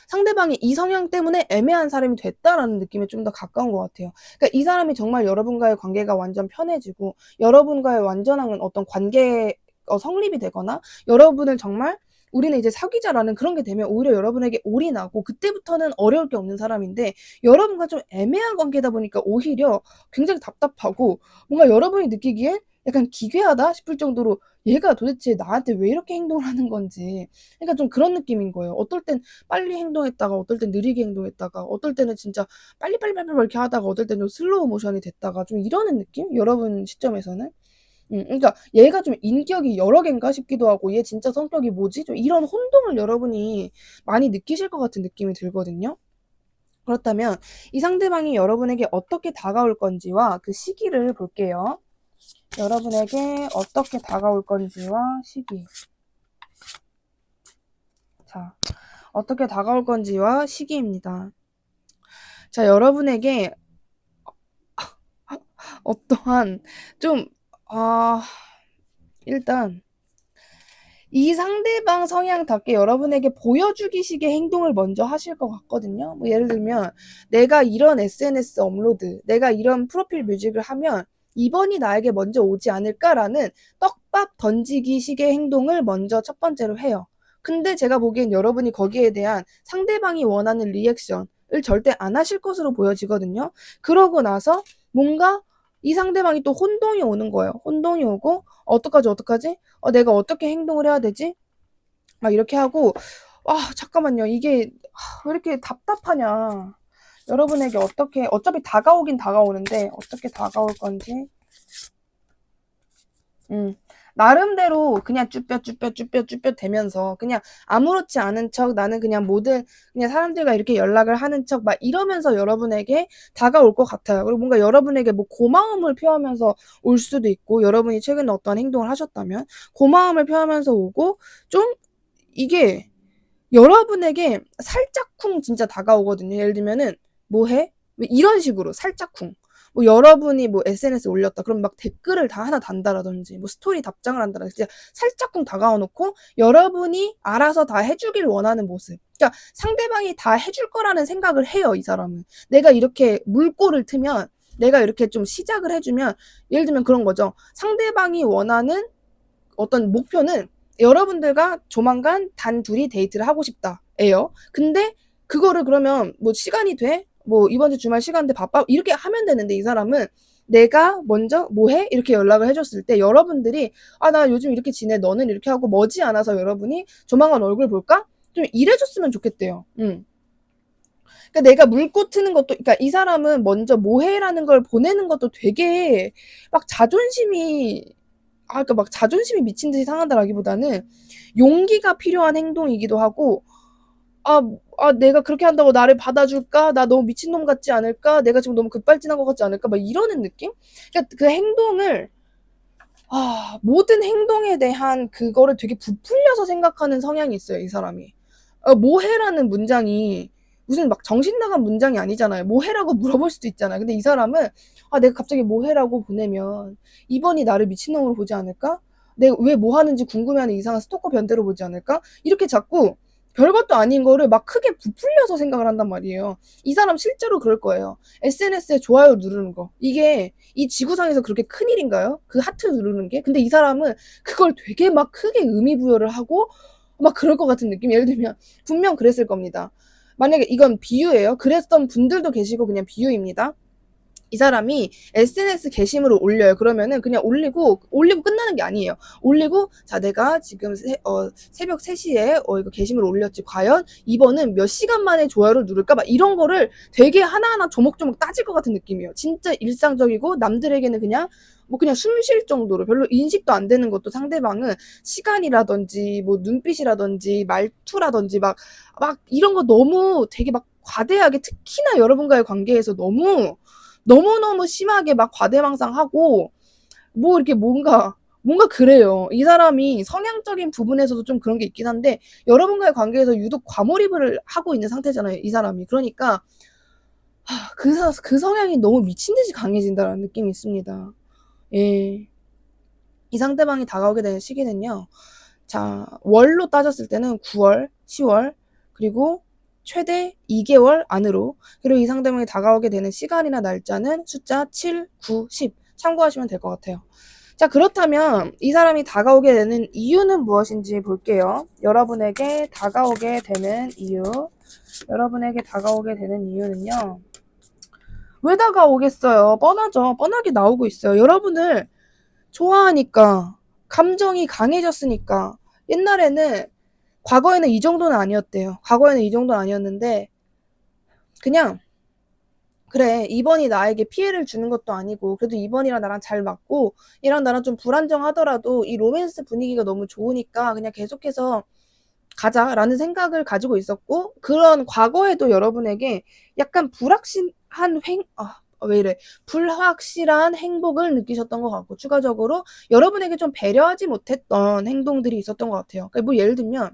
상대방이 이 성향 때문에 애매한 사람이 됐다라는 느낌에 좀 더 가까운 것 같아요. 그러니까 이 사람이 정말 여러분과의 관계가 완전 편해지고 여러분과의 완전한 어떤 관계 성립이 되거나 여러분을 정말 우리는 이제 사귀자라는 그런 게 되면 오히려 여러분에게 올인하고 그때부터는 어려울 게 없는 사람인데 여러분과 좀 애매한 관계다 보니까 오히려 굉장히 답답하고 뭔가 여러분이 느끼기에 약간 기괴하다 싶을 정도로 얘가 도대체 나한테 왜 이렇게 행동을 하는 건지 그러니까 좀 그런 느낌인 거예요. 어떨 땐 빨리 행동했다가 어떨 땐 느리게 행동했다가 어떨 때는 진짜 빨리빨리빨리 이렇게 하다가 어떨 때는 좀 슬로우 모션이 됐다가 좀 이러는 느낌? 여러분 시점에서는. 그러니까 얘가 좀 인격이 여러 개인가 싶기도 하고 얘 진짜 성격이 뭐지? 좀 이런 혼동을 여러분이 많이 느끼실 것 같은 느낌이 들거든요. 그렇다면 이 상대방이 여러분에게 어떻게 다가올 건지와 그 시기를 볼게요. 여러분에게 어떻게 다가올 건지와 시기. 자, 어떻게 다가올 건지와 시기입니다. 자, 여러분에게 어떠한 좀, 아, 일단 이 상대방 성향답게 여러분에게 보여주기식의 행동을 먼저 하실 것 같거든요. 뭐 예를 들면 내가 이런 SNS 업로드, 내가 이런 프로필 뮤직을 하면 이번이 나에게 먼저 오지 않을까라는 떡밥 던지기 식의 행동을 먼저 첫 번째로 해요. 근데 제가 보기엔 여러분이 거기에 대한 상대방이 원하는 리액션을 절대 안 하실 것으로 보여지거든요. 그러고 나서 뭔가 이 상대방이 또 혼동이 오는 거예요. 혼동이 오고 어떡하지 어떡하지? 내가 어떻게 행동을 해야 되지? 막 이렇게 하고 잠깐만요. 이게 왜 이렇게 답답하냐. 여러분에게 어떻게 어차피 다가오긴 다가오는데 어떻게 다가올 건지 나름대로 그냥 쭈뼛쭈뼛쭈뼛쭈뼛 대면서 그냥 아무렇지 않은 척 나는 그냥 모든 그냥 사람들과 이렇게 연락을 하는 척 막 이러면서 여러분에게 다가올 것 같아요. 그리고 뭔가 여러분에게 뭐 고마움을 표하면서 올 수도 있고 여러분이 최근에 어떤 행동을 하셨다면 고마움을 표하면서 오고 좀 이게 여러분에게 살짝쿵 진짜 다가오거든요. 예를 들면은 뭐 해? 이런 식으로 살짝쿵. 뭐 여러분이 뭐 SNS 올렸다. 그럼 막 댓글을 다 하나 단다라든지 뭐 스토리 답장을 한다라든지 진짜 살짝쿵 다가와 놓고 여러분이 알아서 다 해주길 원하는 모습. 그러니까 상대방이 다 해줄 거라는 생각을 해요. 이 사람은. 내가 이렇게 물꼬를 트면 내가 이렇게 좀 시작을 해주면 예를 들면 그런 거죠. 상대방이 원하는 어떤 목표는 여러분들과 조만간 단둘이 데이트를 하고 싶다예요. 근데 그거를 그러면 뭐 시간이 돼? 뭐 이번 주 주말 시간인데 바빠? 이렇게 하면 되는데 이 사람은 내가 먼저 뭐 해? 이렇게 연락을 해줬을 때 여러분들이 나 요즘 이렇게 지내 너는 이렇게 하고 머지않아서 여러분이 조만간 얼굴 볼까? 좀 이래줬으면 좋겠대요. 그러니까 내가 물고 트는 것도 그러니까 이 사람은 먼저 뭐 해라는 걸 보내는 것도 되게 막 자존심이 그러니까 막 자존심이 미친 듯이 상한다라기보다는 용기가 필요한 행동이기도 하고, 내가 그렇게 한다고 나를 받아줄까? 나 너무 미친놈 같지 않을까? 내가 지금 너무 급발진한 것 같지 않을까? 막 이러는 느낌? 그러니까 그 행동을, 모든 행동에 대한 그거를 되게 부풀려서 생각하는 성향이 있어요, 이 사람이. 뭐 해라는 문장이 무슨 막 정신 나간 문장이 아니잖아요. 뭐 해라고 물어볼 수도 있잖아요. 근데 이 사람은 내가 갑자기 뭐 해라고 보내면 이번이 나를 미친놈으로 보지 않을까? 내가 왜 뭐 하는지 궁금해하는 이상한 스토커 변태로 보지 않을까? 이렇게 자꾸 별것도 아닌 거를 막 크게 부풀려서 생각을 한단 말이에요. 이 사람 실제로 그럴 거예요. SNS에 좋아요 누르는 거. 이게 이 지구상에서 그렇게 큰일인가요? 그 하트 누르는 게? 근데 이 사람은 그걸 되게 막 크게 의미 부여를 하고 막 그럴 것 같은 느낌. 예를 들면 분명 그랬을 겁니다. 만약에 이건 비유예요. 그랬던 분들도 계시고 그냥 비유입니다. 이 사람이 SNS 게시물을 올려요. 그러면은 그냥 올리고 끝나는 게 아니에요. 올리고 자 내가 지금 새벽 3시에 이거 게시물을 올렸지. 과연 이번은 몇 시간 만에 좋아요를 누를까? 막 이런 거를 되게 하나하나 조목조목 따질 것 같은 느낌이에요. 진짜 일상적이고 남들에게는 그냥 뭐 그냥 숨 쉴 정도로 별로 인식도 안 되는 것도 상대방은 시간이라든지 뭐 눈빛이라든지 말투라든지 막 이런 거 너무 되게 막 과대하게 특히나 여러분과의 관계에서 너무너무 심하게 막 과대망상하고 뭐 이렇게 뭔가 그래요. 이 사람이 성향적인 부분에서도 좀 그런 게 있긴 한데 여러분과의 관계에서 유독 과몰입을 하고 있는 상태잖아요. 이 사람이. 그러니까 그 성향이 너무 미친 듯이 강해진다는 느낌이 있습니다. 예. 이 상대방이 다가오게 되는 시기는요. 자, 월로 따졌을 때는 9월, 10월, 그리고 최대 2개월 안으로, 그리고 이 상대방이 다가오게 되는 시간이나 날짜는 숫자 7, 9, 10 참고하시면 될 것 같아요. 자, 그렇다면 이 사람이 다가오게 되는 이유는 무엇인지 볼게요. 여러분에게 다가오게 되는 이유. 여러분에게 다가오게 되는 이유는요. 왜 다가오겠어요? 뻔하죠. 뻔하게 나오고 있어요. 여러분을 좋아하니까, 감정이 강해졌으니까. 옛날에는, 과거에는 이 정도는 아니었대요. 과거에는 이 정도는 아니었는데, 그냥, 그래, 이번이 나에게 피해를 주는 것도 아니고, 그래도 이번이랑 나랑 잘 맞고, 얘랑 나랑 좀 불안정하더라도 이 로맨스 분위기가 너무 좋으니까 그냥 계속해서 가자라는 생각을 가지고 있었고, 그런 과거에도 여러분에게 약간 왜 이래. 불확실한 행복을 느끼셨던 것 같고, 추가적으로 여러분에게 좀 배려하지 못했던 행동들이 있었던 것 같아요. 그러니까 뭐 예를 들면,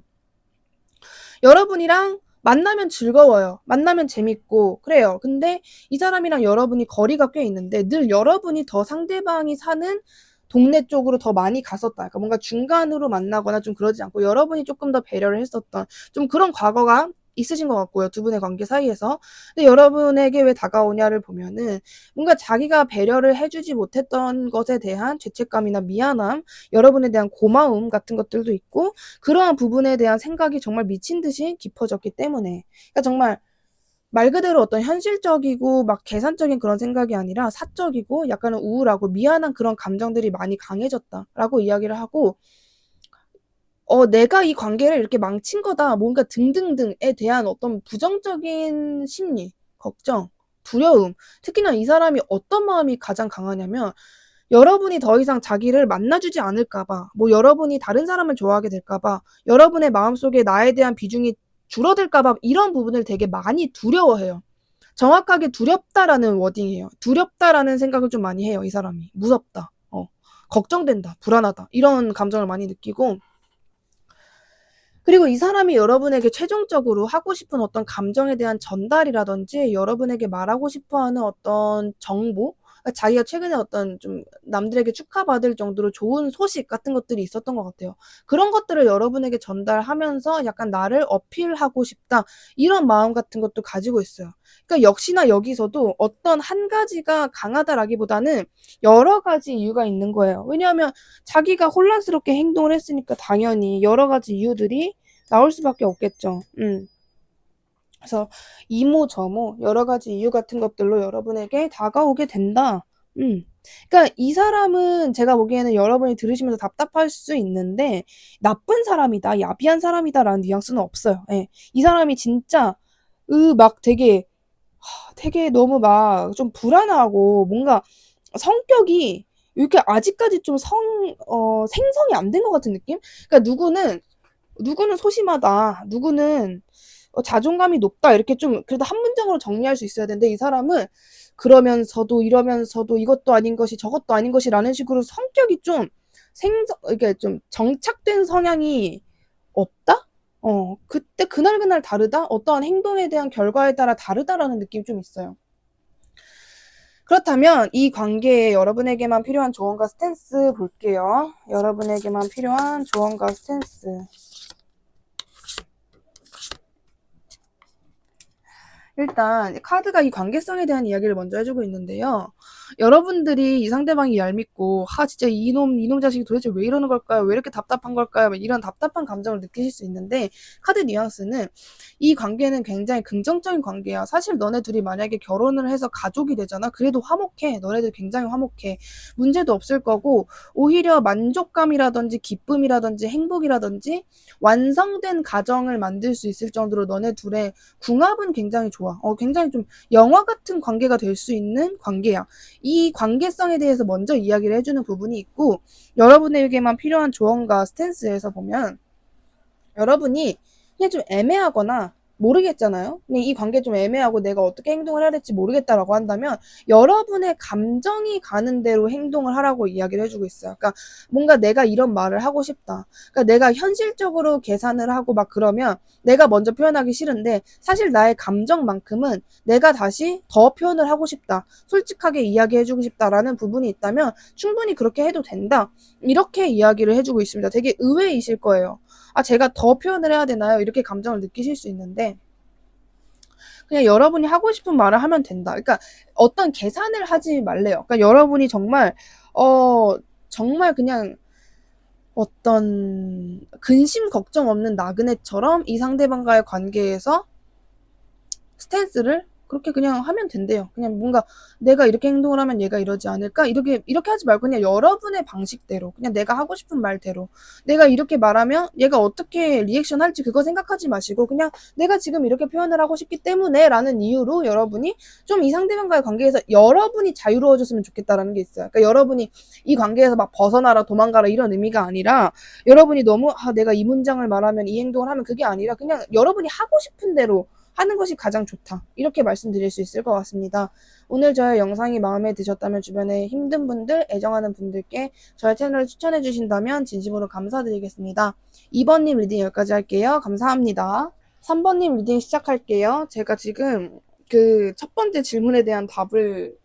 여러분이랑 만나면 즐거워요. 만나면 재밌고, 그래요. 근데 이 사람이랑 여러분이 거리가 꽤 있는데, 늘 여러분이 더 상대방이 사는 동네 쪽으로 더 많이 갔었다. 그러니까 뭔가 중간으로 만나거나 좀 그러지 않고, 여러분이 조금 더 배려를 했었던, 좀 그런 과거가 있으신 것 같고요. 두 분의 관계 사이에서. 근데 여러분에게 왜 다가오냐를 보면은, 뭔가 자기가 배려를 해주지 못했던 것에 대한 죄책감이나 미안함, 여러분에 대한 고마움 같은 것들도 있고, 그러한 부분에 대한 생각이 정말 미친 듯이 깊어졌기 때문에, 그러니까 정말 말 그대로 어떤 현실적이고 막 계산적인 그런 생각이 아니라 사적이고 약간은 우울하고 미안한 그런 감정들이 많이 강해졌다라고 이야기를 하고, 내가 이 관계를 이렇게 망친 거다, 뭔가 등등등에 대한 어떤 부정적인 심리, 걱정, 두려움, 특히나 이 사람이 어떤 마음이 가장 강하냐면, 여러분이 더 이상 자기를 만나주지 않을까봐, 뭐 여러분이 다른 사람을 좋아하게 될까봐, 여러분의 마음속에 나에 대한 비중이 줄어들까봐 이런 부분을 되게 많이 두려워해요. 정확하게 두렵다라는 워딩이에요. 두렵다라는 생각을 좀 많이 해요, 이 사람이. 무섭다. 걱정된다. 불안하다. 이런 감정을 많이 느끼고, 그리고 이 사람이 여러분에게 최종적으로 하고 싶은 어떤 감정에 대한 전달이라든지 여러분에게 말하고 싶어 하는 어떤 정보, 그러니까 자기가 최근에 어떤 좀 남들에게 축하받을 정도로 좋은 소식 같은 것들이 있었던 것 같아요. 그런 것들을 여러분에게 전달하면서 약간 나를 어필하고 싶다, 이런 마음 같은 것도 가지고 있어요. 그러니까 역시나 여기서도 어떤 한 가지가 강하다라기보다는 여러 가지 이유가 있는 거예요. 왜냐하면 자기가 혼란스럽게 행동을 했으니까 당연히 여러 가지 이유들이 나올 수밖에 없겠죠. 그래서 이모저모 여러 가지 이유 같은 것들로 여러분에게 다가오게 된다. 그러니까 이 사람은 제가 보기에는 여러분이 들으시면서 답답할 수 있는데, 나쁜 사람이다, 야비한 사람이다라는 뉘앙스는 없어요. 예. 이 사람이 진짜 막 되게 너무 막 좀 불안하고, 뭔가 성격이 이렇게 아직까지 좀 생성이 안 된 것 같은 느낌? 그러니까 누구는 소심하다, 누구는 자존감이 높다, 이렇게 좀 그래도 한 문장으로 정리할 수 있어야 되는데, 이 사람은 그러면서도 이러면서도 이것도 아닌 것이 저것도 아닌 것이라는 식으로 성격이 좀 이게 좀 정착된 성향이 없다? 그때 그날그날 다르다? 어떠한 행동에 대한 결과에 따라 다르다라는 느낌이 좀 있어요. 그렇다면 이 관계에 여러분에게만 필요한 조언과 스탠스 볼게요. 여러분에게만 필요한 조언과 스탠스. 일단 카드가 이 관계성에 대한 이야기를 먼저 해주고 있는데요. 여러분들이 이 상대방이 얄밉고, 진짜 이놈 자식이 도대체 왜 이러는 걸까요? 왜 이렇게 답답한 걸까요? 이런 답답한 감정을 느끼실 수 있는데, 카드 뉘앙스는 이 관계는 굉장히 긍정적인 관계야. 사실 너네 둘이 만약에 결혼을 해서 가족이 되잖아. 그래도 화목해. 너네들 굉장히 화목해. 문제도 없을 거고, 오히려 만족감이라든지 기쁨이라든지 행복이라든지 완성된 가정을 만들 수 있을 정도로 너네 둘의 궁합은 굉장히 좋아. 굉장히 좀 영화 같은 관계가 될 수 있는 관계야. 이 관계성에 대해서 먼저 이야기를 해주는 부분이 있고, 여러분에게만 필요한 조언과 스탠스에서 보면, 여러분이 그냥 좀 애매하거나 모르겠잖아요. 근데 이 관계 좀 애매하고 내가 어떻게 행동을 해야 될지 모르겠다라고 한다면, 여러분의 감정이 가는 대로 행동을 하라고 이야기를 해주고 있어요. 그러니까 뭔가 내가 이런 말을 하고 싶다, 그러니까 내가 현실적으로 계산을 하고 막 그러면 내가 먼저 표현하기 싫은데, 사실 나의 감정만큼은 내가 다시 더 표현을 하고 싶다, 솔직하게 이야기해주고 싶다라는 부분이 있다면 충분히 그렇게 해도 된다, 이렇게 이야기를 해주고 있습니다. 되게 의외이실 거예요. 제가 더 표현을 해야 되나요? 이렇게 감정을 느끼실 수 있는데, 그냥 여러분이 하고 싶은 말을 하면 된다. 그러니까 어떤 계산을 하지 말래요. 그러니까 여러분이 정말 정말 그냥 어떤 근심 걱정 없는 나그네처럼 이 상대방과의 관계에서 스탠스를 그렇게 그냥 하면 된대요. 그냥 뭔가 내가 이렇게 행동을 하면 얘가 이러지 않을까? 이렇게 하지 말고 그냥 여러분의 방식대로, 그냥 내가 하고 싶은 말대로, 내가 이렇게 말하면 얘가 어떻게 리액션 할지 그거 생각하지 마시고, 그냥 내가 지금 이렇게 표현을 하고 싶기 때문에 라는 이유로 여러분이 좀 이 상대방과의 관계에서 여러분이 자유로워졌으면 좋겠다라는 게 있어요. 그러니까 여러분이 이 관계에서 막 벗어나라, 도망가라 이런 의미가 아니라, 여러분이 너무 내가 이 문장을 말하면 이 행동을 하면, 그게 아니라 그냥 여러분이 하고 싶은 대로 하는 것이 가장 좋다. 이렇게 말씀드릴 수 있을 것 같습니다. 오늘 저의 영상이 마음에 드셨다면 주변에 힘든 분들, 애정하는 분들께 저의 채널을 추천해 주신다면 진심으로 감사드리겠습니다. 2번님 리딩 여기까지 할게요. 감사합니다. 3번님 리딩 시작할게요. 제가 지금 그 첫 번째 질문에 대한 답을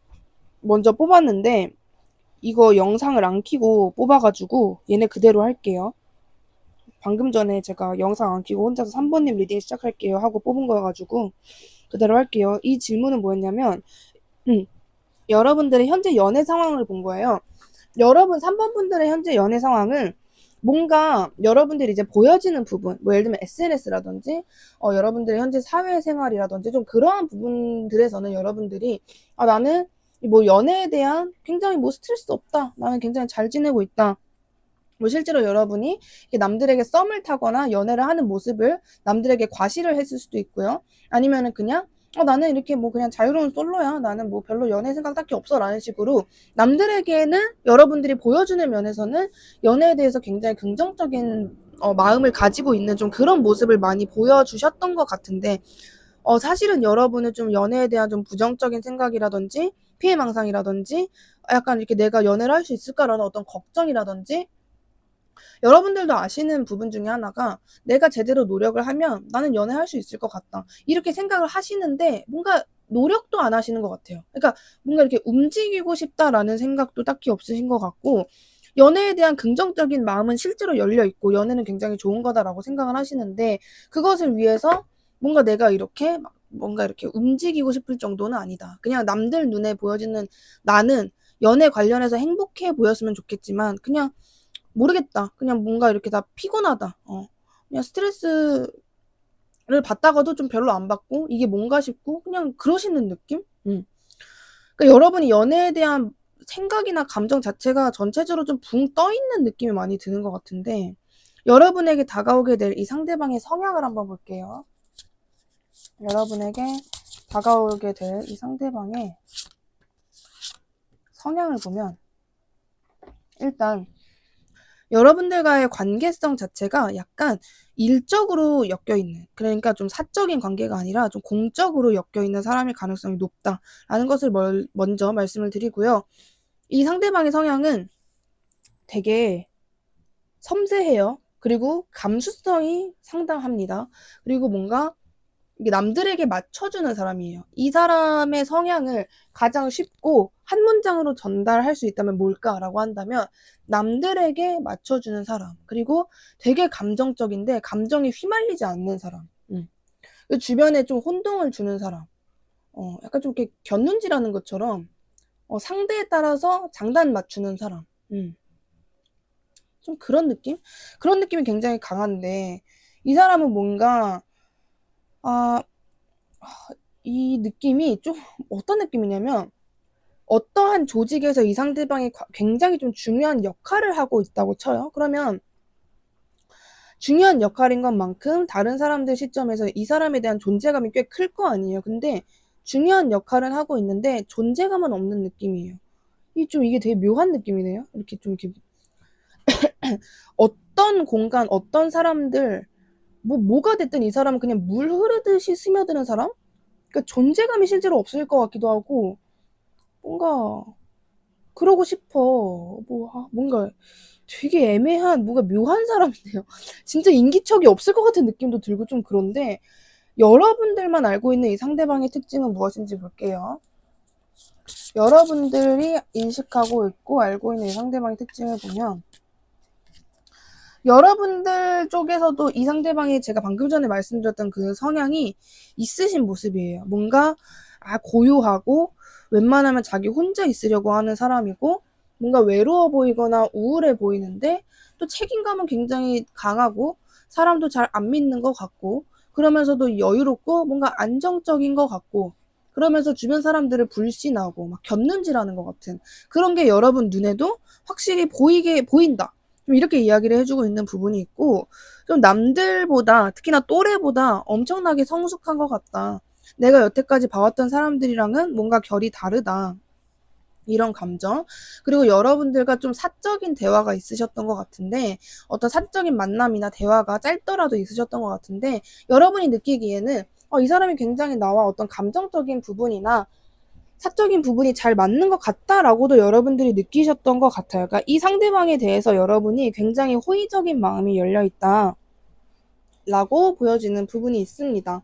먼저 뽑았는데 이거 영상을 안 켜고 뽑아가지고 얘네 그대로 할게요. 방금 전에 제가 영상 안 켜고 혼자서 3번님 리딩 시작할게요 하고 뽑은 거여가지고 그대로 할게요. 이 질문은 뭐였냐면 여러분들의 현재 연애 상황을 본 거예요. 여러분 3번 분들의 현재 연애 상황은 뭔가 여러분들이 이제 보여지는 부분, 뭐 예를 들면 SNS라든지 여러분들의 현재 사회생활이라든지 좀 그러한 부분들에서는 여러분들이 나는 뭐 연애에 대한 굉장히 뭐 스트레스 없다, 나는 굉장히 잘 지내고 있다, 뭐 실제로 여러분이 남들에게 썸을 타거나 연애를 하는 모습을 남들에게 과시를 했을 수도 있고요. 아니면은 그냥 나는 이렇게 뭐 그냥 자유로운 솔로야, 나는 뭐 별로 연애 생각 딱히 없어 라는 식으로 남들에게는 여러분들이 보여주는 면에서는 연애에 대해서 굉장히 긍정적인 마음을 가지고 있는 좀 그런 모습을 많이 보여주셨던 것 같은데 사실은 여러분은 좀 연애에 대한 좀 부정적인 생각이라든지 피해망상이라든지 약간 이렇게 내가 연애를 할 수 있을까라는 어떤 걱정이라든지, 여러분들도 아시는 부분 중에 하나가 내가 제대로 노력을 하면 나는 연애할 수 있을 것 같다, 이렇게 생각을 하시는데 뭔가 노력도 안 하시는 것 같아요. 그러니까 뭔가 이렇게 움직이고 싶다라는 생각도 딱히 없으신 것 같고, 연애에 대한 긍정적인 마음은 실제로 열려 있고 연애는 굉장히 좋은 거다라고 생각을 하시는데, 그것을 위해서 뭔가 내가 이렇게 뭔가 이렇게 움직이고 싶을 정도는 아니다. 그냥 남들 눈에 보여지는 나는 연애 관련해서 행복해 보였으면 좋겠지만 그냥 모르겠다, 그냥 뭔가 이렇게 다 피곤하다, 그냥 스트레스를 받다가도 좀 별로 안 받고 이게 뭔가 싶고 그냥 그러시는 느낌? 그러니까 여러분이 연애에 대한 생각이나 감정 자체가 전체적으로 좀 붕 떠 있는 느낌이 많이 드는 것 같은데, 여러분에게 다가오게 될 이 상대방의 성향을 한번 볼게요. 여러분에게 다가오게 될 이 상대방의 성향을 보면 일단 여러분들과의 관계성 자체가 약간 일적으로 엮여있는, 그러니까 좀 사적인 관계가 아니라 좀 공적으로 엮여있는 사람일 가능성이 높다라는 것을 먼저 말씀을 드리고요. 이 상대방의 성향은 되게 섬세해요. 그리고 감수성이 상당합니다. 그리고 뭔가 이게 남들에게 맞춰주는 사람이에요. 이 사람의 성향을 가장 쉽고 한 문장으로 전달할 수 있다면 뭘까라고 한다면 남들에게 맞춰주는 사람, 그리고 되게 감정적인데 감정이 휘말리지 않는 사람, 그 주변에 좀 혼동을 주는 사람, 약간 좀 이렇게 곁눈질하는 것처럼 상대에 따라서 장단 맞추는 사람, 좀 그런 느낌? 그런 느낌이 굉장히 강한데, 이 사람은 뭔가 아, 이 느낌이 좀 어떤 느낌이냐면 어떠한 조직에서 이 상대방이 굉장히 좀 중요한 역할을 하고 있다고 쳐요. 그러면 중요한 역할인 것만큼 다른 사람들 시점에서 이 사람에 대한 존재감이 꽤 클 거 아니에요. 근데 중요한 역할은 하고 있는데 존재감은 없는 느낌이에요. 이게 되게 묘한 느낌이네요. 이렇게 좀 이렇게 어떤 공간, 어떤 사람들, 뭐가 됐든 이 사람은 그냥 물 흐르듯이 스며드는 사람? 그러니까 존재감이 실제로 없을 것 같기도 하고, 뭔가 그러고 싶어. 뭔가 되게 애매한, 뭔가 묘한 사람이네요. 진짜 인기척이 없을 것 같은 느낌도 들고 좀 그런데, 여러분들만 알고 있는 이 상대방의 특징은 무엇인지 볼게요. 여러분들이 인식하고 있고 알고 있는 이 상대방의 특징을 보면 여러분들 쪽에서도 이 상대방이 제가 방금 전에 말씀드렸던 그 성향이 있으신 모습이에요. 뭔가 고요하고 웬만하면 자기 혼자 있으려고 하는 사람이고 뭔가 외로워 보이거나 우울해 보이는데 또 책임감은 굉장히 강하고 사람도 잘 안 믿는 것 같고 그러면서도 여유롭고 뭔가 안정적인 것 같고 그러면서 주변 사람들을 불신하고 막 곁눈질하는 것 같은 그런 게 여러분 눈에도 확실히 보인다. 좀 이렇게 이야기를 해주고 있는 부분이 있고 좀 남들보다 특히나 또래보다 엄청나게 성숙한 것 같다. 내가 여태까지 봐왔던 사람들이랑은 뭔가 결이 다르다. 이런 감정. 그리고 여러분들과 좀 사적인 대화가 있으셨던 것 같은데 어떤 사적인 만남이나 대화가 짧더라도 있으셨던 것 같은데 여러분이 느끼기에는 이 사람이 굉장히 나와 어떤 감정적인 부분이나 사적인 부분이 잘 맞는 것 같다라고도 여러분들이 느끼셨던 것 같아요. 그러니까 이 상대방에 대해서 여러분이 굉장히 호의적인 마음이 열려있다 라고 보여지는 부분이 있습니다.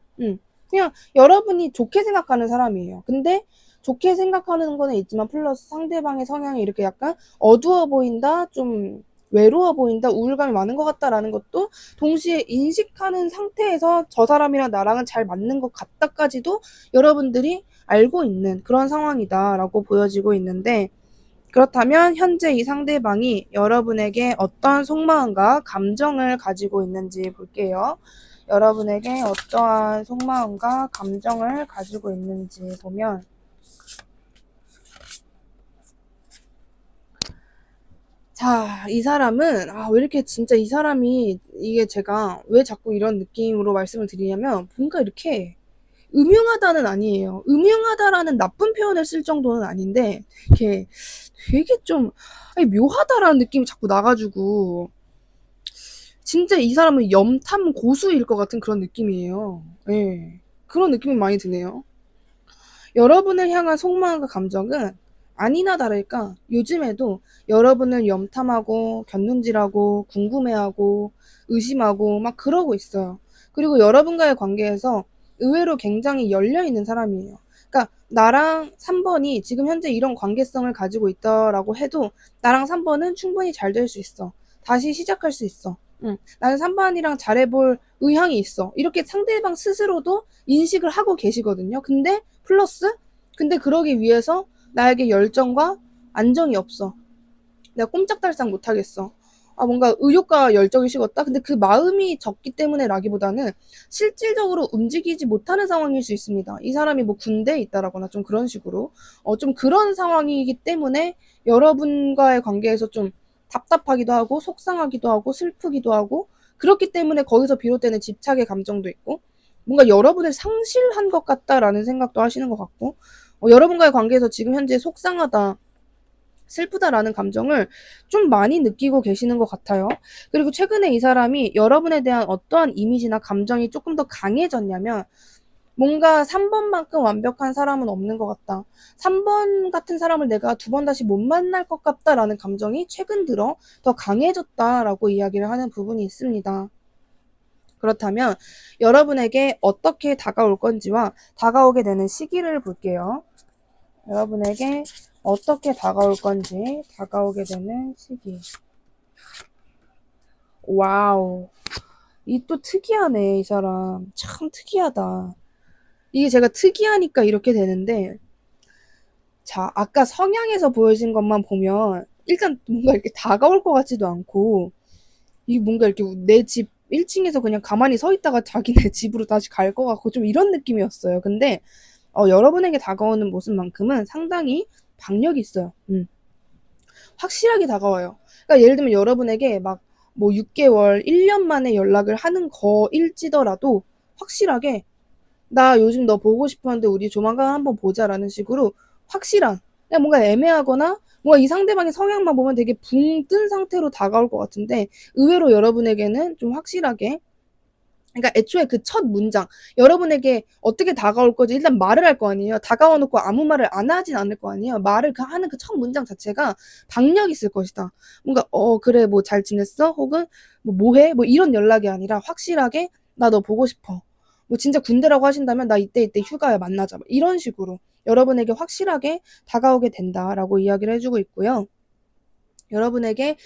그냥 여러분이 좋게 생각하는 사람이에요. 근데 좋게 생각하는 거는 있지만 플러스 상대방의 성향이 이렇게 약간 어두워 보인다, 좀 외로워 보인다, 우울감이 많은 것 같다라는 것도 동시에 인식하는 상태에서 저 사람이랑 나랑은 잘 맞는 것 같다까지도 여러분들이 알고 있는 그런 상황이다라고 보여지고 있는데 그렇다면 현재 이 상대방이 여러분에게 어떠한 속마음과 감정을 가지고 있는지 볼게요. 여러분에게 어떠한 속마음과 감정을 가지고 있는지 보면 자, 이 사람은 왜 이렇게 진짜 이 사람이 이게 제가 왜 자꾸 이런 느낌으로 말씀을 드리냐면 뭔가 이렇게 음흉하다는 아니에요. 음흉하다라는 나쁜 표현을 쓸 정도는 아닌데 이렇게 되게 좀 묘하다라는 느낌이 자꾸 나가지고 진짜 이 사람은 염탐 고수일 것 같은 그런 느낌이에요. 예. 그런 느낌이 많이 드네요. 여러분을 향한 속마음과 감정은 아니나 다를까 요즘에도 여러분을 염탐하고 곁눈질하고 궁금해하고 의심하고 막 그러고 있어요. 그리고 여러분과의 관계에서 의외로 굉장히 열려있는 사람이에요. 그러니까 나랑 3번이 지금 현재 이런 관계성을 가지고 있다라고 해도 나랑 3번은 충분히 잘 될 수 있어. 다시 시작할 수 있어. 나는 3번이랑 잘해볼 의향이 있어. 이렇게 상대방 스스로도 인식을 하고 계시거든요. 근데 그러기 위해서 나에게 열정과 안정이 없어. 내가 꼼짝달싹 못하겠어. 뭔가 의욕과 열정이 식었다? 근데 그 마음이 적기 때문에 라기보다는 실질적으로 움직이지 못하는 상황일 수 있습니다. 이 사람이 뭐 군대에 있다라거나 좀 그런 식으로. 좀 그런 상황이기 때문에 여러분과의 관계에서 좀 답답하기도 하고, 속상하기도 하고, 슬프기도 하고, 그렇기 때문에 거기서 비롯되는 집착의 감정도 있고, 뭔가 여러분을 상실한 것 같다라는 생각도 하시는 것 같고, 여러분과의 관계에서 지금 현재 속상하다, 슬프다라는 감정을 좀 많이 느끼고 계시는 것 같아요. 그리고 최근에 이 사람이 여러분에 대한 어떠한 이미지나 감정이 조금 더 강해졌냐면 뭔가 3번만큼 완벽한 사람은 없는 것 같다. 3번 같은 사람을 내가 두 번 다시 못 만날 것 같다라는 감정이 최근 들어 더 강해졌다라고 이야기를 하는 부분이 있습니다. 그렇다면 여러분에게 어떻게 다가올 건지와 다가오게 되는 시기를 볼게요. 여러분에게 어떻게 다가올 건지 다가오게 되는 시기. 와우. 이 또 특이하네, 이 사람. 참 특이하다. 이게 제가 특이하니까 이렇게 되는데, 자, 아까 성향에서 보여진 것만 보면, 일단 뭔가 이렇게 다가올 것 같지도 않고, 이 뭔가 이렇게 내 집 1층에서 그냥 가만히 서 있다가 자기네 집으로 다시 갈 것 같고, 좀 이런 느낌이었어요. 근데, 여러분에게 다가오는 모습만큼은 상당히 박력이 있어요. 확실하게 다가와요. 그러니까 예를 들면 여러분에게 막 뭐 6개월, 1년 만에 연락을 하는 거일지더라도 확실하게 나 요즘 너 보고 싶었는데 우리 조만간 한번 보자라는 식으로 확실한 그냥 뭔가 애매하거나 뭔가 이 상대방의 성향만 보면 되게 붕 뜬 상태로 다가올 것 같은데 의외로 여러분에게는 좀 확실하게 그러니까 애초에 그 첫 문장 여러분에게 어떻게 다가올 거지 일단 말을 할 거 아니에요. 다가와 놓고 아무 말을 안 하진 않을 거 아니에요. 말을 하는 그 첫 문장 자체가 박력 있을 것이다. 뭔가 그래 뭐 잘 지냈어? 혹은 뭐 해? 뭐 이런 연락이 아니라 확실하게 나 너 보고 싶어. 뭐 진짜 군대라고 하신다면 나 이때 휴가야 만나자. 뭐 이런 식으로 여러분에게 확실하게 다가오게 된다라고 이야기를 해주고 있고요. 여러분에게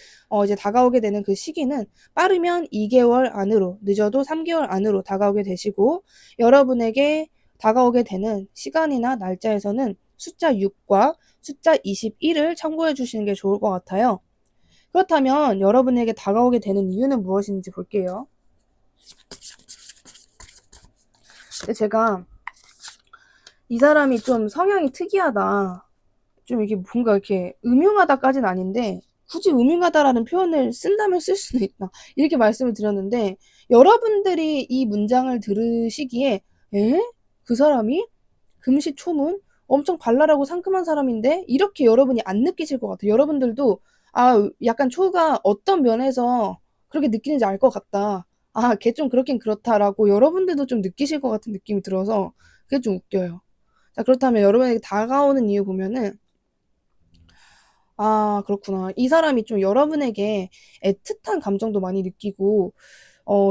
이제 다가오게 되는 그 시기는 빠르면 2개월 안으로, 늦어도 3개월 안으로 다가오게 되시고, 여러분에게 다가오게 되는 시간이나 날짜에서는 숫자 6과 숫자 21을 참고해 주시는 게 좋을 것 같아요. 그렇다면 여러분에게 다가오게 되는 이유는 무엇인지 볼게요. 제가 이 사람이 좀 성향이 특이하다, 좀 이게 뭔가 이렇게 음흉하다까지는 아닌데, 굳이 음흉하다라는 표현을 쓴다면 쓸 수는 있다, 이렇게 말씀을 드렸는데, 여러분들이 이 문장을 들으시기에 에? 그 사람이 금시초문 엄청 발랄하고 상큼한 사람인데, 이렇게 여러분이 안 느끼실 것 같아요. 여러분들도 약간 초가 어떤 면에서 그렇게 느끼는지 알 것 같다, 걔 좀 그렇긴 그렇다라고 여러분들도 좀 느끼실 것 같은 느낌이 들어서 그게 좀 웃겨요. 자, 그렇다면 여러분에게 다가오는 이유 보면은, 그렇구나, 이 사람이 좀 여러분에게 애틋한 감정도 많이 느끼고,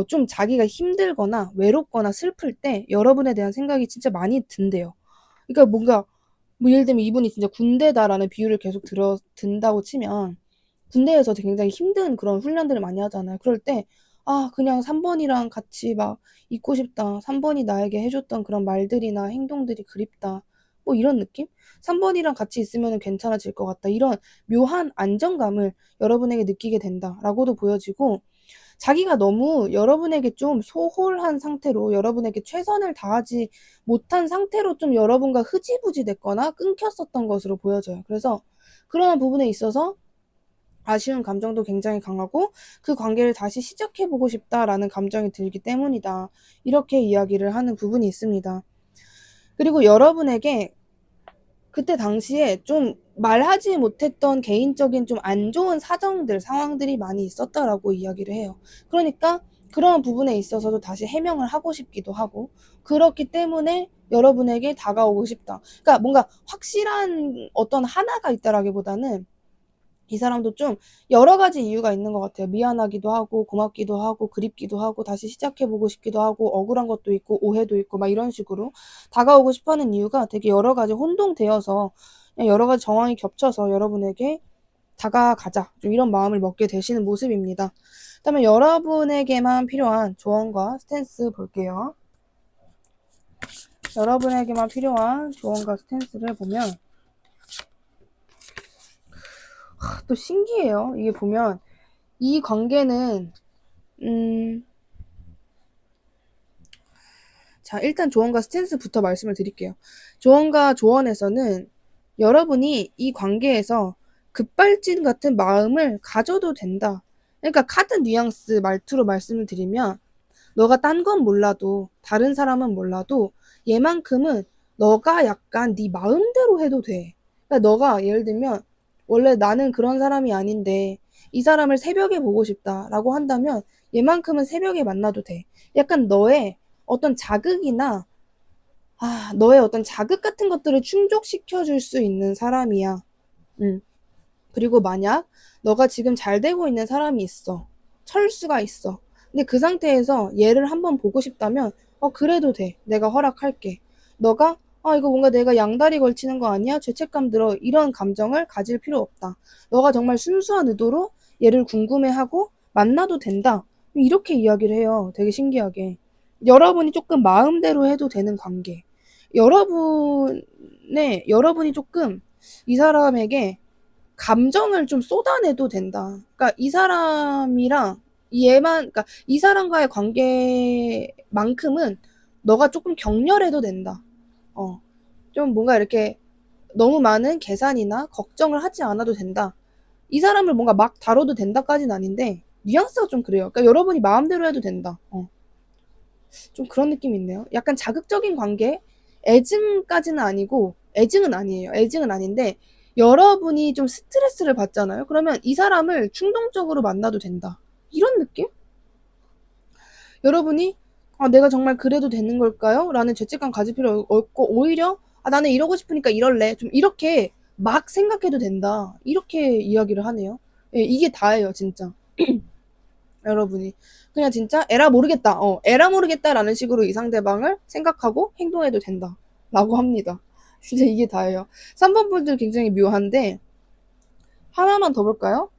좀 자기가 힘들거나 외롭거나 슬플 때 여러분에 대한 생각이 진짜 많이 든대요. 그러니까 뭔가, 뭐 예를 들면 이분이 진짜 군대다라는 비유를 계속 든다고 치면, 군대에서 굉장히 힘든 그런 훈련들을 많이 하잖아요. 그럴 때, 그냥 3번이랑 같이 막 있고 싶다, 3번이 나에게 해줬던 그런 말들이나 행동들이 그립다, 뭐 이런 느낌? 3번이랑 같이 있으면 괜찮아질 것 같다, 이런 묘한 안정감을 여러분에게 느끼게 된다라고도 보여지고, 자기가 너무 여러분에게 좀 소홀한 상태로, 여러분에게 최선을 다하지 못한 상태로 좀 여러분과 흐지부지 됐거나 끊겼었던 것으로 보여져요. 그래서 그런 부분에 있어서 아쉬운 감정도 굉장히 강하고, 그 관계를 다시 시작해보고 싶다라는 감정이 들기 때문이다, 이렇게 이야기를 하는 부분이 있습니다. 그리고 여러분에게 그때 당시에 좀 말하지 못했던 개인적인 좀 안 좋은 상황들이 많이 있었다라고 이야기를 해요. 그러니까 그런 부분에 있어서도 다시 해명을 하고 싶기도 하고, 그렇기 때문에 여러분에게 다가오고 싶다. 그러니까 뭔가 확실한 어떤 하나가 있다라기보다는, 이 사람도 좀 여러 가지 이유가 있는 것 같아요. 미안하기도 하고, 고맙기도 하고, 그립기도 하고, 다시 시작해보고 싶기도 하고, 억울한 것도 있고, 오해도 있고, 막 이런 식으로 다가오고 싶어 하는 이유가 되게 여러 가지 혼동되어서, 그냥 여러 가지 정황이 겹쳐서 여러분에게 다가가자, 좀 이런 마음을 먹게 되시는 모습입니다. 그다음에 여러분에게만 필요한 조언과 스탠스 볼게요. 여러분에게만 필요한 조언과 스탠스를 보면, 또 신기해요. 이게 보면 이 관계는, 자, 일단 조언과 스탠스부터 말씀을 드릴게요. 조언과 조언에서는 여러분이 이 관계에서 급발진 같은 마음을 가져도 된다. 그러니까 카드 뉘앙스 말투로 말씀을 드리면, 너가 딴 건 몰라도, 다른 사람은 몰라도 얘만큼은 너가 약간 네 마음대로 해도 돼. 그러니까 너가 예를 들면 원래 나는 그런 사람이 아닌데 이 사람을 새벽에 보고 싶다라고 한다면, 얘만큼은 새벽에 만나도 돼. 약간 어떤 자극이나 너의 어떤 자극 같은 것들을 충족시켜 줄 수 있는 사람이야. 음. 그리고 만약 너가 지금 잘 되고 있는 사람이 있어. 철수가 있어. 근데 그 상태에서 얘를 한번 보고 싶다면, 그래도 돼. 내가 허락할게. 너가 이거 뭔가 내가 양다리 걸치는 거 아니야? 죄책감 들어. 이런 감정을 가질 필요 없다. 너가 정말 순수한 의도로 얘를 궁금해하고 만나도 된다. 이렇게 이야기를 해요. 되게 신기하게. 여러분이 조금 마음대로 해도 되는 관계. 여러분이 조금 이 사람에게 감정을 좀 쏟아내도 된다. 그러니까 이 사람이랑 그러니까 이 사람과의 관계만큼은 너가 조금 격렬해도 된다. 좀 뭔가 이렇게 너무 많은 계산이나 걱정을 하지 않아도 된다. 이 사람을 뭔가 막 다뤄도 된다까지는 아닌데, 뉘앙스가 좀 그래요. 그러니까 여러분이 마음대로 해도 된다. 좀 그런 느낌이 있네요. 약간 자극적인 관계? 애증은 아니에요. 애증은 아닌데, 여러분이 좀 스트레스를 받잖아요. 그러면 이 사람을 충동적으로 만나도 된다, 이런 느낌? 여러분이 내가 정말 그래도 되는 걸까요? 라는 죄책감 가질 필요 없고, 오히려 나는 이러고 싶으니까 이럴래, 좀 이렇게 막 생각해도 된다, 이렇게 이야기를 하네요. 예, 이게 다예요, 진짜. 여러분이 그냥 진짜 에라 모르겠다라는 식으로 이 상대방을 생각하고 행동해도 된다 라고 합니다. 진짜 이게 다예요. 3번 분들 굉장히 묘한데, 하나만 더 볼까요?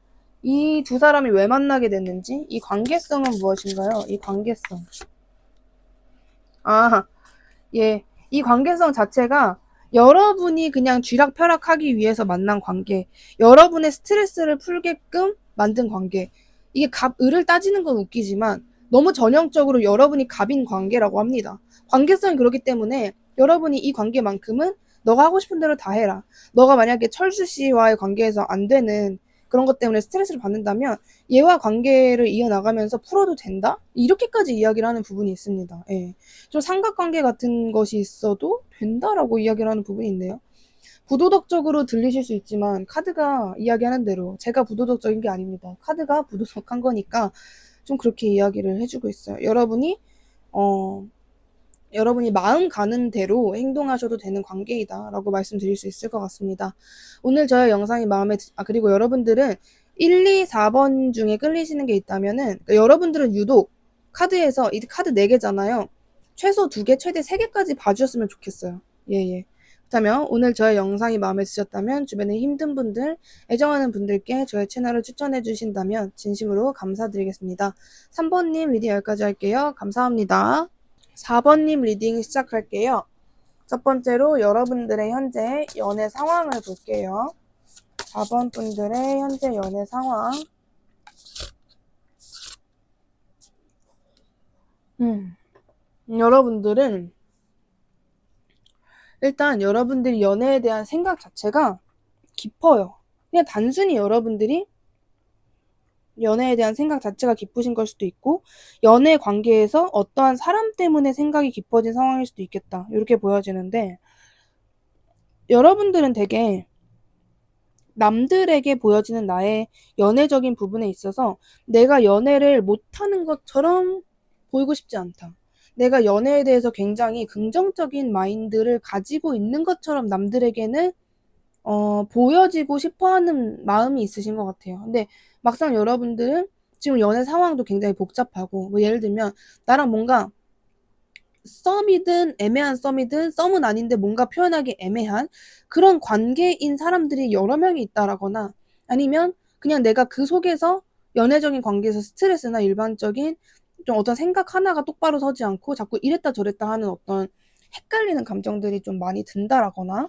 이 두 사람이 왜 만나게 됐는지, 이 관계성은 무엇인가요? 이 관계성. 아, 예. 이 관계성 자체가 여러분이 그냥 쥐락펴락하기 위해서 만난 관계, 여러분의 스트레스를 풀게끔 만든 관계. 이게 갑, 을을 따지는 건 웃기지만 너무 전형적으로 여러분이 갑인 관계라고 합니다. 관계성이 그렇기 때문에 여러분이 이 관계만큼은 너가 하고 싶은 대로 다 해라. 너가 만약에 철수 씨와의 관계에서 안 되는 그런 것 때문에 스트레스를 받는다면 얘와 관계를 이어나가면서 풀어도 된다? 이렇게까지 이야기를 하는 부분이 있습니다. 예. 좀 삼각관계 같은 것이 있어도 된다라고 이야기를 하는 부분이 있네요. 부도덕적으로 들리실 수 있지만 카드가 이야기하는 대로 제가 부도덕적인 게 아닙니다. 카드가 부도덕한 거니까 좀 그렇게 이야기를 해주고 있어요. 어, 여러분이 마음 가는 대로 행동하셔도 되는 관계이다라고 말씀드릴 수 있을 것 같습니다. 오늘 저의 영상이 그리고 여러분들은 1, 2, 4번 중에 끌리시는 게 있다면은, 그러니까 여러분들은 유독 카드에서, 이 카드 4개잖아요. 최소 2개, 최대 3개까지 봐주셨으면 좋겠어요. 예. 그렇다면 오늘 저의 영상이 마음에 드셨다면 주변에 힘든 분들, 애정하는 분들께 저의 채널을 추천해 주신다면 진심으로 감사드리겠습니다. 3번님 리딩 여기까지 할게요. 감사합니다. 4번님 리딩 시작할게요. 첫 번째로 여러분들의 현재 연애 상황을 볼게요. 4번 분들의 현재 연애 상황. 여러분들은 일단 여러분들이 연애에 대한 생각 자체가 깊어요. 그냥 단순히 여러분들이 연애에 대한 생각 자체가 깊으신 걸 수도 있고, 연애 관계에서 어떠한 사람 때문에 생각이 깊어진 상황일 수도 있겠다. 이렇게 보여지는데, 여러분들은 되게 남들에게 보여지는 나의 연애적인 부분에 있어서 내가 연애를 못하는 것처럼 보이고 싶지 않다. 내가 연애에 대해서 굉장히 긍정적인 마인드를 가지고 있는 것처럼 남들에게는 보여지고 싶어하는 마음이 있으신 것 같아요. 근데 막상 여러분들은 지금 연애 상황도 굉장히 복잡하고, 뭐 예를 들면 나랑 뭔가 썸이든 애매한 썸이든 썸은 아닌데 뭔가 표현하기 애매한 그런 관계인 사람들이 여러 명이 있다라거나, 아니면 그냥 내가 그 속에서 연애적인 관계에서 스트레스나 일반적인 좀 어떤 생각 하나가 똑바로 서지 않고 자꾸 이랬다 저랬다 하는 어떤 헷갈리는 감정들이 좀 많이 든다라거나,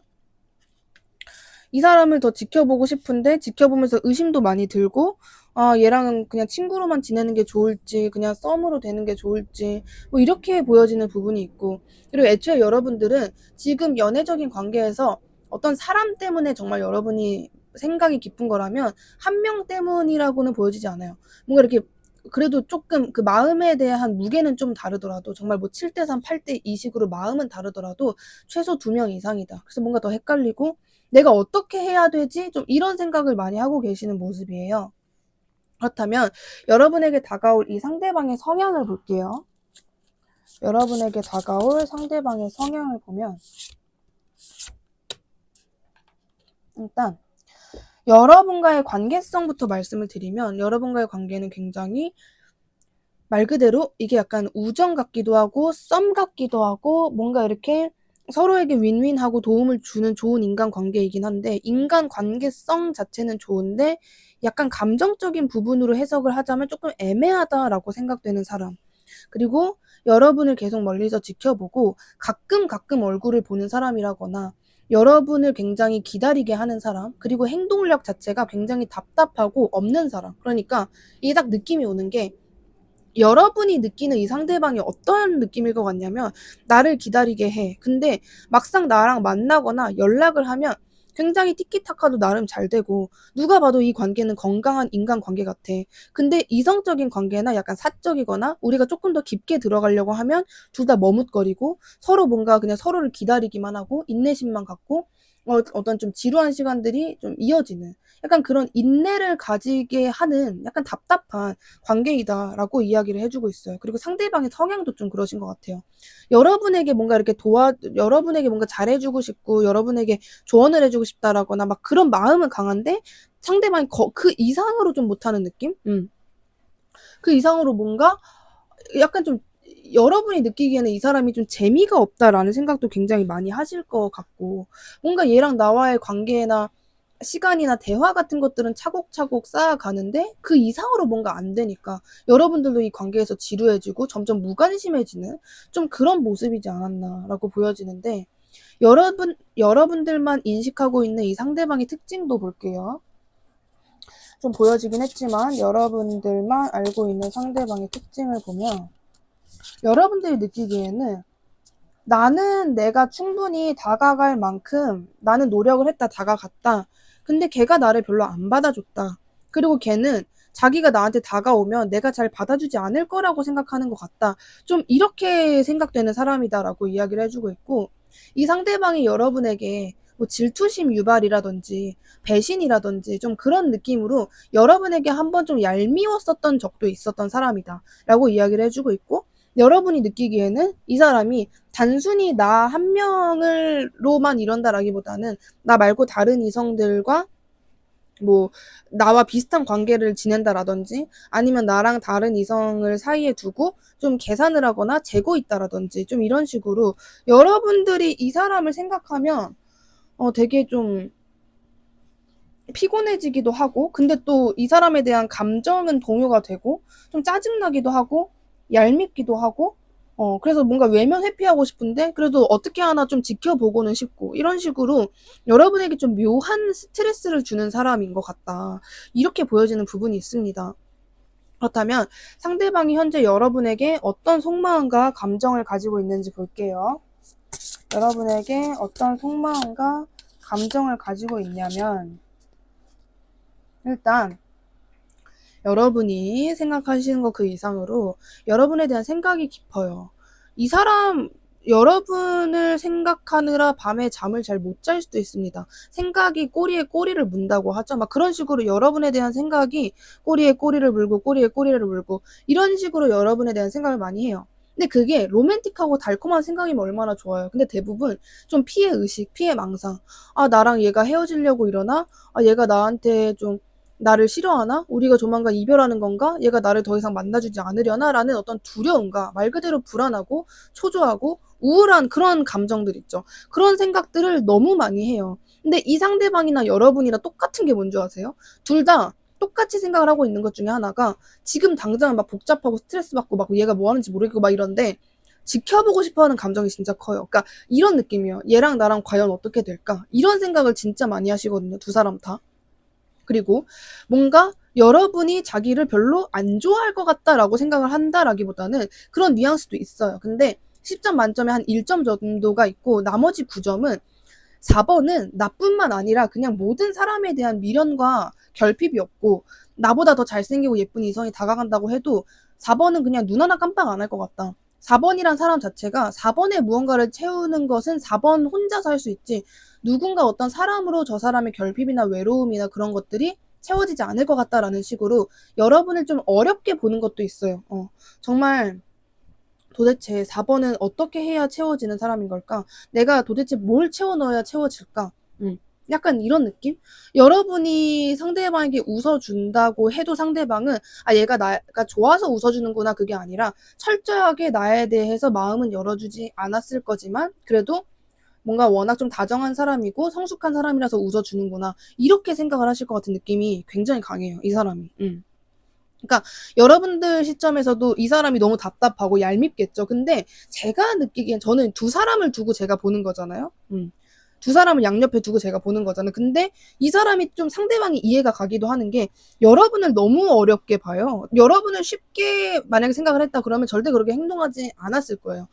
이 사람을 더 지켜보고 싶은데 지켜보면서 의심도 많이 들고, 아, 얘랑은 그냥 친구로만 지내는 게 좋을지 그냥 썸으로 되는 게 좋을지 뭐 이렇게 보여지는 부분이 있고, 그리고 애초에 여러분들은 지금 연애적인 관계에서 어떤 사람 때문에 정말 여러분이 생각이 깊은 거라면 한 명 때문이라고는 보여지지 않아요. 뭔가 이렇게 그래도 조금 그 마음에 대한 무게는 좀 다르더라도, 정말 뭐 7대3, 8대2 식으로 마음은 다르더라도 최소 2명 이상이다. 그래서 뭔가 더 헷갈리고 내가 어떻게 해야 되지? 좀 이런 생각을 많이 하고 계시는 모습이에요. 그렇다면 여러분에게 다가올 이 상대방의 성향을 볼게요. 여러분에게 다가올 상대방의 성향을 보면, 일단 여러분과의 관계성부터 말씀을 드리면, 여러분과의 관계는 굉장히 말 그대로 이게 약간 우정 같기도 하고 썸 같기도 하고 뭔가 이렇게 서로에게 윈윈하고 도움을 주는 좋은 인간관계이긴 한데, 인간관계성 자체는 좋은데 약간 감정적인 부분으로 해석을 하자면 조금 애매하다라고 생각되는 사람, 그리고 여러분을 계속 멀리서 지켜보고 가끔 얼굴을 보는 사람이라거나, 여러분을 굉장히 기다리게 하는 사람, 그리고 행동력 자체가 굉장히 답답하고 없는 사람. 그러니까 이게 딱 느낌이 오는 게, 여러분이 느끼는 이 상대방이 어떠한 느낌일 것 같냐면, 나를 기다리게 해. 근데 막상 나랑 만나거나 연락을 하면 굉장히 티키타카도 나름 잘 되고 누가 봐도 이 관계는 건강한 인간관계 같아. 근데 이성적인 관계나 약간 사적이거나 우리가 조금 더 깊게 들어가려고 하면 둘 다 머뭇거리고 서로 뭔가 그냥 서로를 기다리기만 하고 인내심만 갖고 어떤 좀 지루한 시간들이 좀 이어지는, 약간 그런 인내를 가지게 하는 약간 답답한 관계이다라고 이야기를 해주고 있어요. 그리고 상대방의 성향도 좀 그러신 것 같아요. 여러분에게 뭔가 이렇게 여러분에게 뭔가 잘해주고 싶고 여러분에게 조언을 해주고 싶다라거나 막 그런 마음은 강한데, 상대방이 그 이상으로 좀 못하는 느낌? 그 이상으로 뭔가 약간 좀 여러분이 느끼기에는 이 사람이 좀 재미가 없다라는 생각도 굉장히 많이 하실 것 같고, 뭔가 얘랑 나와의 관계나 시간이나 대화 같은 것들은 차곡차곡 쌓아가는데 그 이상으로 뭔가 안 되니까 여러분들도 이 관계에서 지루해지고 점점 무관심해지는 좀 그런 모습이지 않았나라고 보여지는데 여러분들만 인식하고 있는 이 상대방의 특징도 볼게요. 좀 보여지긴 했지만 여러분들만 알고 있는 상대방의 특징을 보면 여러분들이 느끼기에는 나는 내가 충분히 다가갈 만큼 나는 노력을 했다, 다가갔다. 근데 걔가 나를 별로 안 받아줬다. 그리고 걔는 자기가 나한테 다가오면 내가 잘 받아주지 않을 거라고 생각하는 것 같다. 좀 이렇게 생각되는 사람이다라고 이야기를 해주고 있고, 이 상대방이 여러분에게 뭐 질투심 유발이라든지 배신이라든지 좀 그런 느낌으로 여러분에게 한번 좀 얄미웠었던 적도 있었던 사람이다 라고 이야기를 해주고 있고, 여러분이 느끼기에는 이 사람이 단순히 나 한 명을로만 이런다라기보다는 나 말고 다른 이성들과 뭐 나와 비슷한 관계를 지낸다라든지 아니면 나랑 다른 이성을 사이에 두고 좀 계산을 하거나 재고 있다라든지 좀 이런 식으로 여러분들이 이 사람을 생각하면 되게 좀 피곤해지기도 하고 근데 또 이 사람에 대한 감정은 동요가 되고 좀 짜증나기도 하고 얄밉기도 하고 그래서 뭔가 외면 회피하고 싶은데 그래도 어떻게 하나 좀 지켜보고는 싶고 이런 식으로 여러분에게 좀 묘한 스트레스를 주는 사람인 것 같다. 이렇게 보여지는 부분이 있습니다. 그렇다면 상대방이 현재 여러분에게 어떤 속마음과 감정을 가지고 있는지 볼게요. 여러분에게 어떤 속마음과 감정을 가지고 있냐면 일단 여러분이 생각하시는 것 그 이상으로 여러분에 대한 생각이 깊어요. 이 사람 여러분을 생각하느라 밤에 잠을 잘 못 잘 수도 있습니다. 생각이 꼬리에 꼬리를 문다고 하죠. 막 그런 식으로 여러분에 대한 생각이 꼬리에 꼬리를 물고 꼬리에 꼬리를 물고 이런 식으로 여러분에 대한 생각을 많이 해요. 근데 그게 로맨틱하고 달콤한 생각이면 얼마나 좋아요. 근데 대부분 좀 피해 의식, 피해 망상. 아, 나랑 얘가 헤어지려고 이러나? 아, 얘가 나한테 좀 나를 싫어하나? 우리가 조만간 이별하는 건가? 얘가 나를 더 이상 만나주지 않으려나? 라는 어떤 두려움과 말 그대로 불안하고 초조하고 우울한 그런 감정들 있죠. 그런 생각들을 너무 많이 해요. 근데 이 상대방이나 여러분이랑 똑같은 게 뭔지 아세요? 둘 다 똑같이 생각을 하고 있는 것 중에 하나가 지금 당장 막 복잡하고 스트레스 받고 막 얘가 뭐 하는지 모르겠고 막 이런데 지켜보고 싶어 하는 감정이 진짜 커요. 그러니까 이런 느낌이에요. 얘랑 나랑 과연 어떻게 될까? 이런 생각을 진짜 많이 하시거든요. 두 사람 다. 그리고 뭔가 여러분이 자기를 별로 안 좋아할 것 같다라고 생각을 한다라기보다는 그런 뉘앙스도 있어요. 근데 10점 만점에 한 1점 정도가 있고 나머지 9점은 4번은 나뿐만 아니라 그냥 모든 사람에 대한 미련과 결핍이 없고 나보다 더 잘생기고 예쁜 이성이 다가간다고 해도 4번은 그냥 눈 하나 깜빡 안 할 것 같다. 4번이란 사람 자체가 4번의 무언가를 채우는 것은 4번 혼자서 할 수 있지 누군가 어떤 사람으로 저 사람의 결핍이나 외로움이나 그런 것들이 채워지지 않을 것 같다라는 식으로 여러분을 좀 어렵게 보는 것도 있어요. 정말 도대체 4번은 어떻게 해야 채워지는 사람인 걸까? 내가 도대체 뭘 채워 넣어야 채워질까? 약간 이런 느낌? 여러분이 상대방에게 웃어준다고 해도 상대방은 얘가 나가 좋아서 웃어주는구나 그게 아니라 철저하게 나에 대해서 마음은 열어주지 않았을 거지만 그래도 뭔가 워낙 좀 다정한 사람이고 성숙한 사람이라서 웃어주는구나 이렇게 생각을 하실 것 같은 느낌이 굉장히 강해요. 이 사람이. 그러니까 여러분들 시점에서도 이 사람이 너무 답답하고 얄밉겠죠. 근데 제가 느끼기엔 저는 두 사람을 두고 제가 보는 거잖아요. 두 사람을 양옆에 두고 제가 보는 거잖아요. 근데 이 사람이 좀 상대방이 이해가 가기도 하는 게 여러분을 너무 어렵게 봐요. 여러분을 쉽게 만약에 생각을 했다 그러면 절대 그렇게 행동하지 않았을 거예요.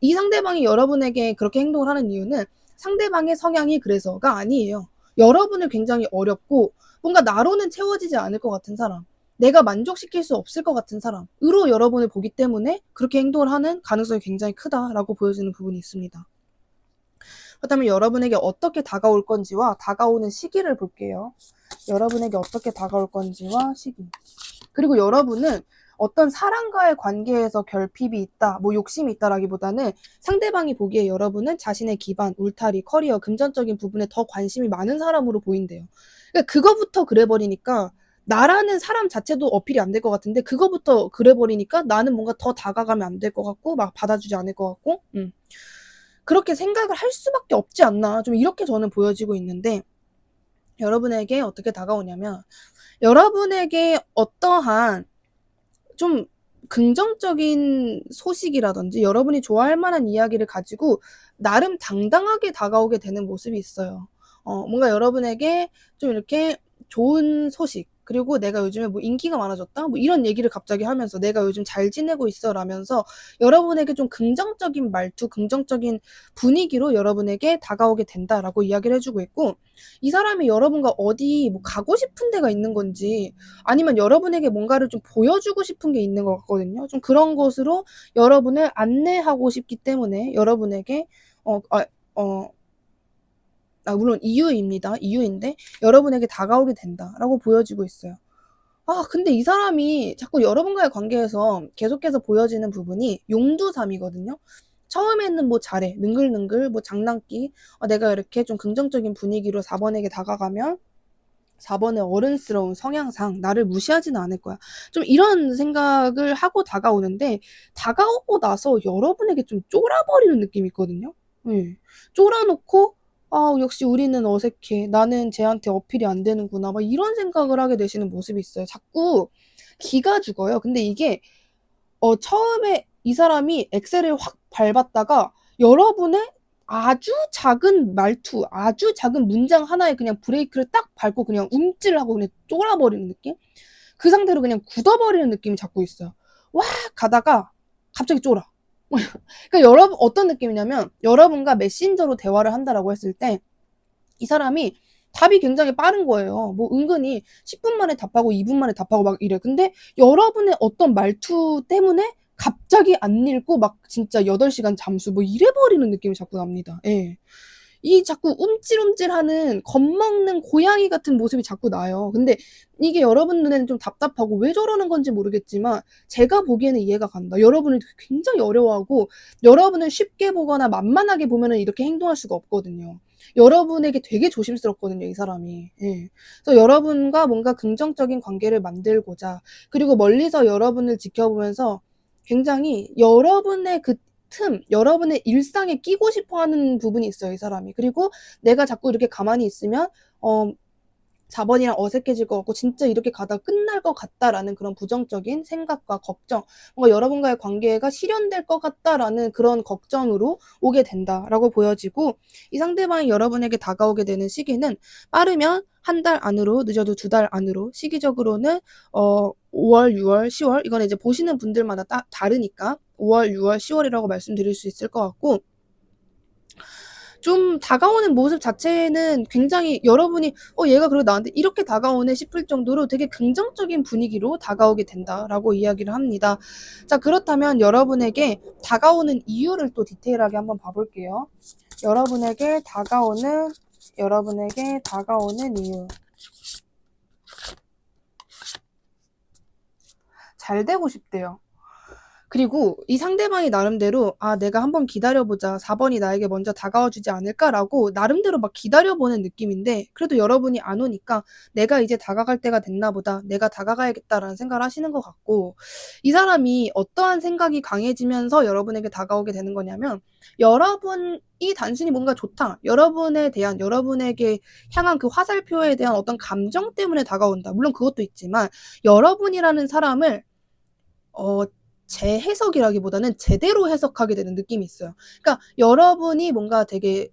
이 상대방이 여러분에게 그렇게 행동을 하는 이유는 상대방의 성향이 그래서가 아니에요. 여러분을 굉장히 어렵고 뭔가 나로는 채워지지 않을 것 같은 사람, 내가 만족시킬 수 없을 것 같은 사람으로 여러분을 보기 때문에 그렇게 행동을 하는 가능성이 굉장히 크다라고 보여지는 부분이 있습니다. 그렇다면 여러분에게 어떻게 다가올 건지와 다가오는 시기를 볼게요. 여러분에게 어떻게 다가올 건지와 시기. 그리고 여러분은 어떤 사람과의 관계에서 결핍이 있다, 뭐 욕심이 있다라기보다는 상대방이 보기에 여러분은 자신의 기반, 울타리, 커리어, 금전적인 부분에 더 관심이 많은 사람으로 보인대요. 그러니까 그거부터 그래버리니까 나라는 사람 자체도 어필이 안 될 것 같은데 그거부터 그래버리니까 나는 뭔가 더 다가가면 안 될 것 같고 막 받아주지 않을 것 같고 그렇게 생각을 할 수밖에 없지 않나 좀 이렇게 저는 보여지고 있는데 여러분에게 어떻게 다가오냐면, 여러분에게 어떠한 좀 긍정적인 소식이라든지 여러분이 좋아할 만한 이야기를 가지고 나름 당당하게 다가오게 되는 모습이 있어요. 뭔가 여러분에게 좀 이렇게 좋은 소식, 그리고 내가 요즘에 뭐 인기가 많아졌다? 뭐 이런 얘기를 갑자기 하면서 내가 요즘 잘 지내고 있어 라면서 여러분에게 좀 긍정적인 말투, 긍정적인 분위기로 여러분에게 다가오게 된다라고 이야기를 해주고 있고, 이 사람이 여러분과 어디 뭐 가고 싶은 데가 있는 건지 아니면 여러분에게 뭔가를 좀 보여주고 싶은 게 있는 것 같거든요. 좀 그런 것으로 여러분을 안내하고 싶기 때문에 여러분에게 어, 아, 어, 물론 이유입니다. 이유인데 여러분에게 다가오게 된다라고 보여지고 있어요. 근데 이 사람이 자꾸 여러분과의 관계에서 계속해서 보여지는 부분이 용두삼이거든요. 처음에는 뭐 잘해, 능글능글, 뭐 장난기, 내가 이렇게 좀 긍정적인 분위기로 4번에게 다가가면 4번의 어른스러운 성향상 나를 무시하지는 않을 거야. 좀 이런 생각을 하고 다가오는데, 다가오고 나서 여러분에게 좀 쫄아버리는 느낌이 있거든요. 예. 쫄아놓고, 역시 우리는 어색해. 나는 쟤한테 어필이 안 되는구나. 막 이런 생각을 하게 되시는 모습이 있어요. 자꾸 기가 죽어요. 근데 이게, 처음에 이 사람이 엑셀을 확 밟았다가 여러분의 아주 작은 말투, 아주 작은 문장 하나에 그냥 브레이크를 딱 밟고 그냥 움찔하고 그냥 쫄아버리는 느낌? 그 상태로 그냥 굳어버리는 느낌이 자꾸 있어요. 와 가다가 갑자기 쫄아. 그러니까 여러분 어떤 느낌이냐면, 여러분과 메신저로 대화를 한다라고 했을 때 이 사람이 답이 굉장히 빠른 거예요. 뭐 은근히 10분 만에 답하고 2분 만에 답하고 막 이래. 근데 여러분의 어떤 말투 때문에 갑자기 안 읽고 막 진짜 8시간 잠수 뭐 이래버리는 느낌이 자꾸 납니다. 예. 이 자꾸 움찔움찔하는 겁먹는 고양이 같은 모습이 자꾸 나요. 근데 이게 여러분 눈에는 좀 답답하고 왜 저러는 건지 모르겠지만 제가 보기에는 이해가 간다. 여러분을 굉장히 어려워하고 여러분을 쉽게 보거나 만만하게 보면은 이렇게 행동할 수가 없거든요. 여러분에게 되게 조심스럽거든요, 이 사람이. 예. 그래서 여러분과 뭔가 긍정적인 관계를 만들고자, 그리고 멀리서 여러분을 지켜보면서 굉장히 여러분의 그 여러분의 일상에 끼고 싶어 하는 부분이 있어요, 이 사람이. 그리고 내가 자꾸 이렇게 가만히 있으면, 어, 4번이랑 어색해질 것 같고 진짜 이렇게 가다가 끝날 것 같다라는 그런 부정적인 생각과 걱정, 뭔가 여러분과의 관계가 실현될 것 같다라는 그런 걱정으로 오게 된다라고 보여지고, 이 상대방이 여러분에게 다가오게 되는 시기는 빠르면 한 달 안으로, 늦어도 2달 안으로, 시기적으로는 5월, 6월, 10월, 이거는 이제 보시는 분들마다 다르니까 5월, 6월, 10월이라고 말씀드릴 수 있을 것 같고, 좀 다가오는 모습 자체는 굉장히 여러분이 얘가 그래도 나한테 이렇게 다가오네 싶을 정도로 되게 긍정적인 분위기로 다가오게 된다라고 이야기를 합니다. 자, 그렇다면 여러분에게 이유를 또 디테일하게 한번 봐볼게요. 여러분에게 다가오는 이유. 잘 되고 싶대요. 그리고 이 상대방이 나름대로 내가 한번 기다려보자. 4번이 나에게 먼저 다가와주지 않을까라고 나름대로 막 기다려보는 느낌인데, 그래도 여러분이 안 오니까 내가 이제 다가갈 때가 됐나 보다. 내가 다가가야겠다라는 생각을 하시는 것 같고, 이 사람이 어떠한 생각이 강해지면서 여러분에게 다가오게 되는 거냐면, 여러분이 단순히 뭔가 좋다. 여러분에게 향한 그 화살표에 대한 어떤 감정 때문에 다가온다. 물론 그것도 있지만, 여러분이라는 사람을 재해석이라기보다는 제대로 해석하게 되는 느낌이 있어요. 그러니까 여러분이 뭔가 되게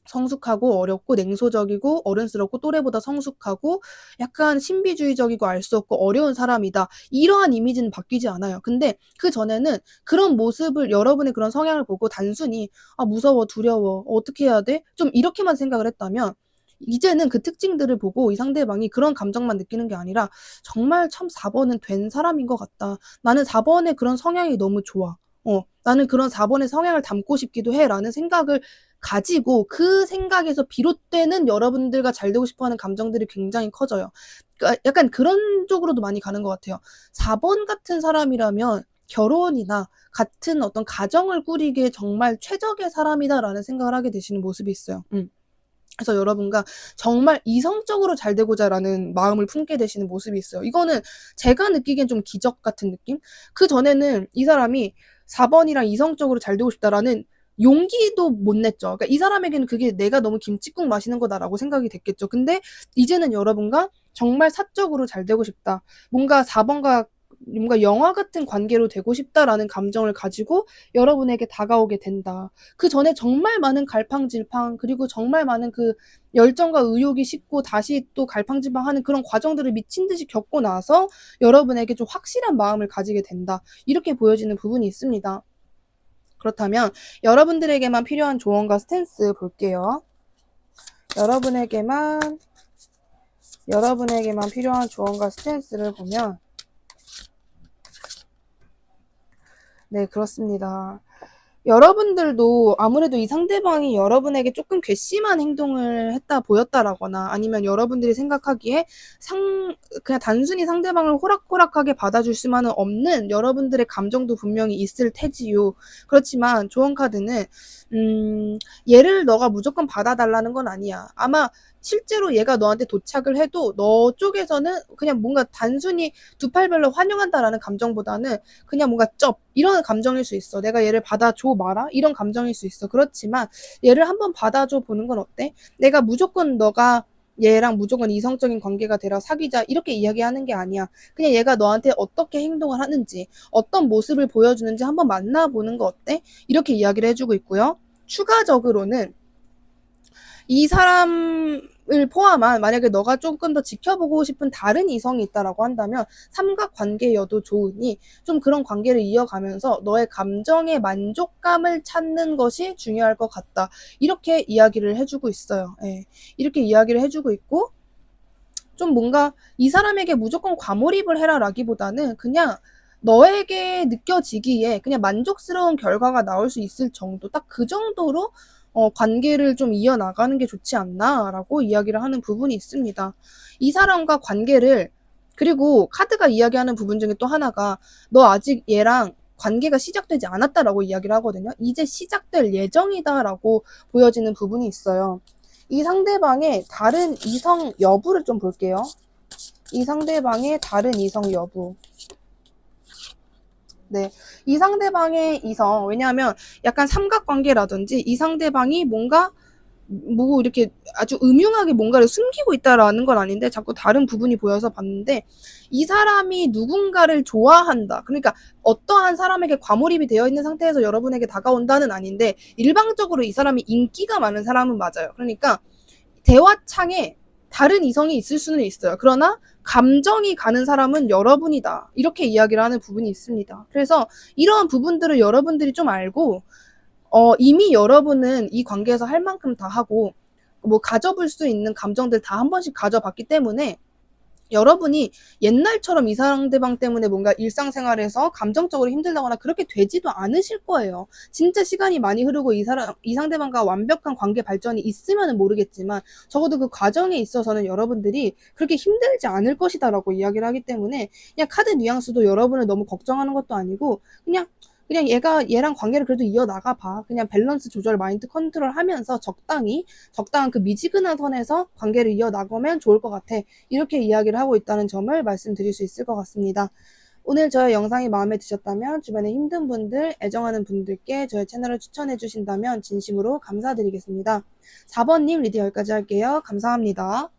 성숙하고 어렵고 냉소적이고 어른스럽고 또래보다 성숙하고 약간 신비주의적이고 알 수 없고 어려운 사람이다. 이러한 이미지는 바뀌지 않아요. 근데 그 전에는 그런 모습을, 여러분의 그런 성향을 보고 단순히 무서워, 두려워, 어떻게 해야 돼? 좀 이렇게만 생각을 했다면, 이제는 그 특징들을 보고 이 상대방이 그런 감정만 느끼는 게 아니라 정말 참 4번은 된 사람인 것 같다. 나는 4번의 그런 성향이 너무 좋아. 나는 그런 4번의 성향을 담고 싶기도 해. 라는 생각을 가지고 그 생각에서 비롯되는 여러분들과 잘 되고 싶어 하는 감정들이 굉장히 커져요. 그러니까 약간 그런 쪽으로도 많이 가는 것 같아요. 4번 같은 사람이라면 결혼이나 같은 어떤 가정을 꾸리기에 정말 최적의 사람이다라는 생각을 하게 되시는 모습이 있어요. 그래서 여러분과 정말 이성적으로 잘 되고자라는 마음을 품게 되시는 모습이 있어요. 이거는 제가 느끼기엔 좀 기적 같은 느낌? 그 전에는 이 사람이 4번이랑 이성적으로 잘 되고 싶다라는 용기도 못 냈죠. 그러니까 이 사람에게는 그게 내가 너무 김칫국 마시는 거다라고 생각이 됐겠죠. 근데 이제는 여러분과 정말 사적으로 잘 되고 싶다. 뭔가 4번과 뭔가 영화 같은 관계로 되고 싶다라는 감정을 가지고 여러분에게 다가오게 된다. 그 전에 정말 많은 갈팡질팡, 그리고 정말 많은 그 열정과 의욕이 식고 다시 또 갈팡질팡하는 그런 과정들을 미친 듯이 겪고 나서 여러분에게 좀 확실한 마음을 가지게 된다. 이렇게 보여지는 부분이 있습니다. 그렇다면 여러분들에게만 필요한 조언과 스탠스 볼게요. 여러분에게만 필요한 조언과 스탠스를 보면, 네, 그렇습니다. 여러분들도 아무래도 이 상대방이 여러분에게 조금 괘씸한 행동을 했다 보였다라거나 아니면 여러분들이 생각하기에 그냥 단순히 상대방을 호락호락하게 받아줄 수만은 없는 여러분들의 감정도 분명히 있을 테지요. 그렇지만 조언 카드는 얘를 너가 무조건 받아달라는 건 아니야. 아마 실제로 얘가 너한테 도착을 해도 너 쪽에서는 그냥 뭔가 단순히 두 팔별로 환영한다라는 감정보다는 그냥 뭔가 이런 감정일 수 있어. 내가 얘를 받아줘 마라 이런 감정일 수 있어. 그렇지만 얘를 한번 받아줘 보는 건 어때? 내가 무조건 너가 얘랑 무조건 이성적인 관계가 되라 사귀자 이렇게 이야기하는 게 아니야. 그냥 얘가 너한테 어떻게 행동을 하는지 어떤 모습을 보여주는지 한번 만나보는 거 어때? 이렇게 이야기를 해주고 있고요. 추가적으로는 이 사람을 포함한 만약에 너가 조금 더 지켜보고 싶은 다른 이성이 있다라고 한다면 삼각관계여도 좋으니 좀 그런 관계를 이어가면서 너의 감정의 만족감을 찾는 것이 중요할 것 같다. 이렇게 이야기를 해주고 있어요. 예. 이렇게 이야기를 해주고 있고 좀 뭔가 이 사람에게 무조건 과몰입을 해라라기보다는 그냥 너에게 느껴지기에 그냥 만족스러운 결과가 나올 수 있을 정도, 딱 그 정도로 관계를 좀 이어나가는 게 좋지 않나라고 이야기를 하는 부분이 있습니다. 이 사람과 관계를, 그리고 카드가 이야기하는 부분 중에 또 하나가 너 아직 얘랑 관계가 시작되지 않았다라고 이야기를 하거든요. 이제 시작될 예정이다라고 보여지는 부분이 있어요. 이 상대방의 다른 이성 여부를 좀 볼게요. 이 상대방의 다른 이성 여부. 네. 이 상대방의 이성, 왜냐하면 약간 삼각관계라든지 이 상대방이 뭔가 뭐 이렇게 아주 음흉하게 뭔가를 숨기고 있다라는 건 아닌데 자꾸 다른 부분이 보여서 봤는데 이 사람이 누군가를 좋아한다. 그러니까 어떠한 사람에게 과몰입이 되어 있는 상태에서 여러분에게 다가온다는 아닌데 일방적으로 이 사람이 인기가 많은 사람은 맞아요. 그러니까 대화창에 다른 이성이 있을 수는 있어요. 그러나 감정이 가는 사람은 여러분이다. 이렇게 이야기를 하는 부분이 있습니다. 그래서 이러한 부분들을 여러분들이 좀 알고 이미 여러분은 이 관계에서 할 만큼 다 하고 뭐 가져볼 수 있는 감정들 다 한 번씩 가져봤기 때문에 여러분이 옛날처럼 이 상대방 때문에 뭔가 일상생활에서 감정적으로 힘들다거나 그렇게 되지도 않으실 거예요. 진짜 시간이 많이 흐르고 이 상대방과 완벽한 관계 발전이 있으면은 모르겠지만 적어도 그 과정에 있어서는 여러분들이 그렇게 힘들지 않을 것이다라고 이야기를 하기 때문에 그냥 카드 뉘앙스도 여러분을 너무 걱정하는 것도 아니고 그냥 얘랑 관계를 그래도 이어나가 봐. 그냥 밸런스 조절, 마인드 컨트롤 하면서 적당한 그 미지근한 선에서 관계를 이어나가면 좋을 것 같아. 이렇게 이야기를 하고 있다는 점을 말씀드릴 수 있을 것 같습니다. 오늘 저의 영상이 마음에 드셨다면 주변에 힘든 분들, 애정하는 분들께 저의 채널을 추천해 주신다면 진심으로 감사드리겠습니다. 4번님 리딩 여기까지 할게요. 감사합니다.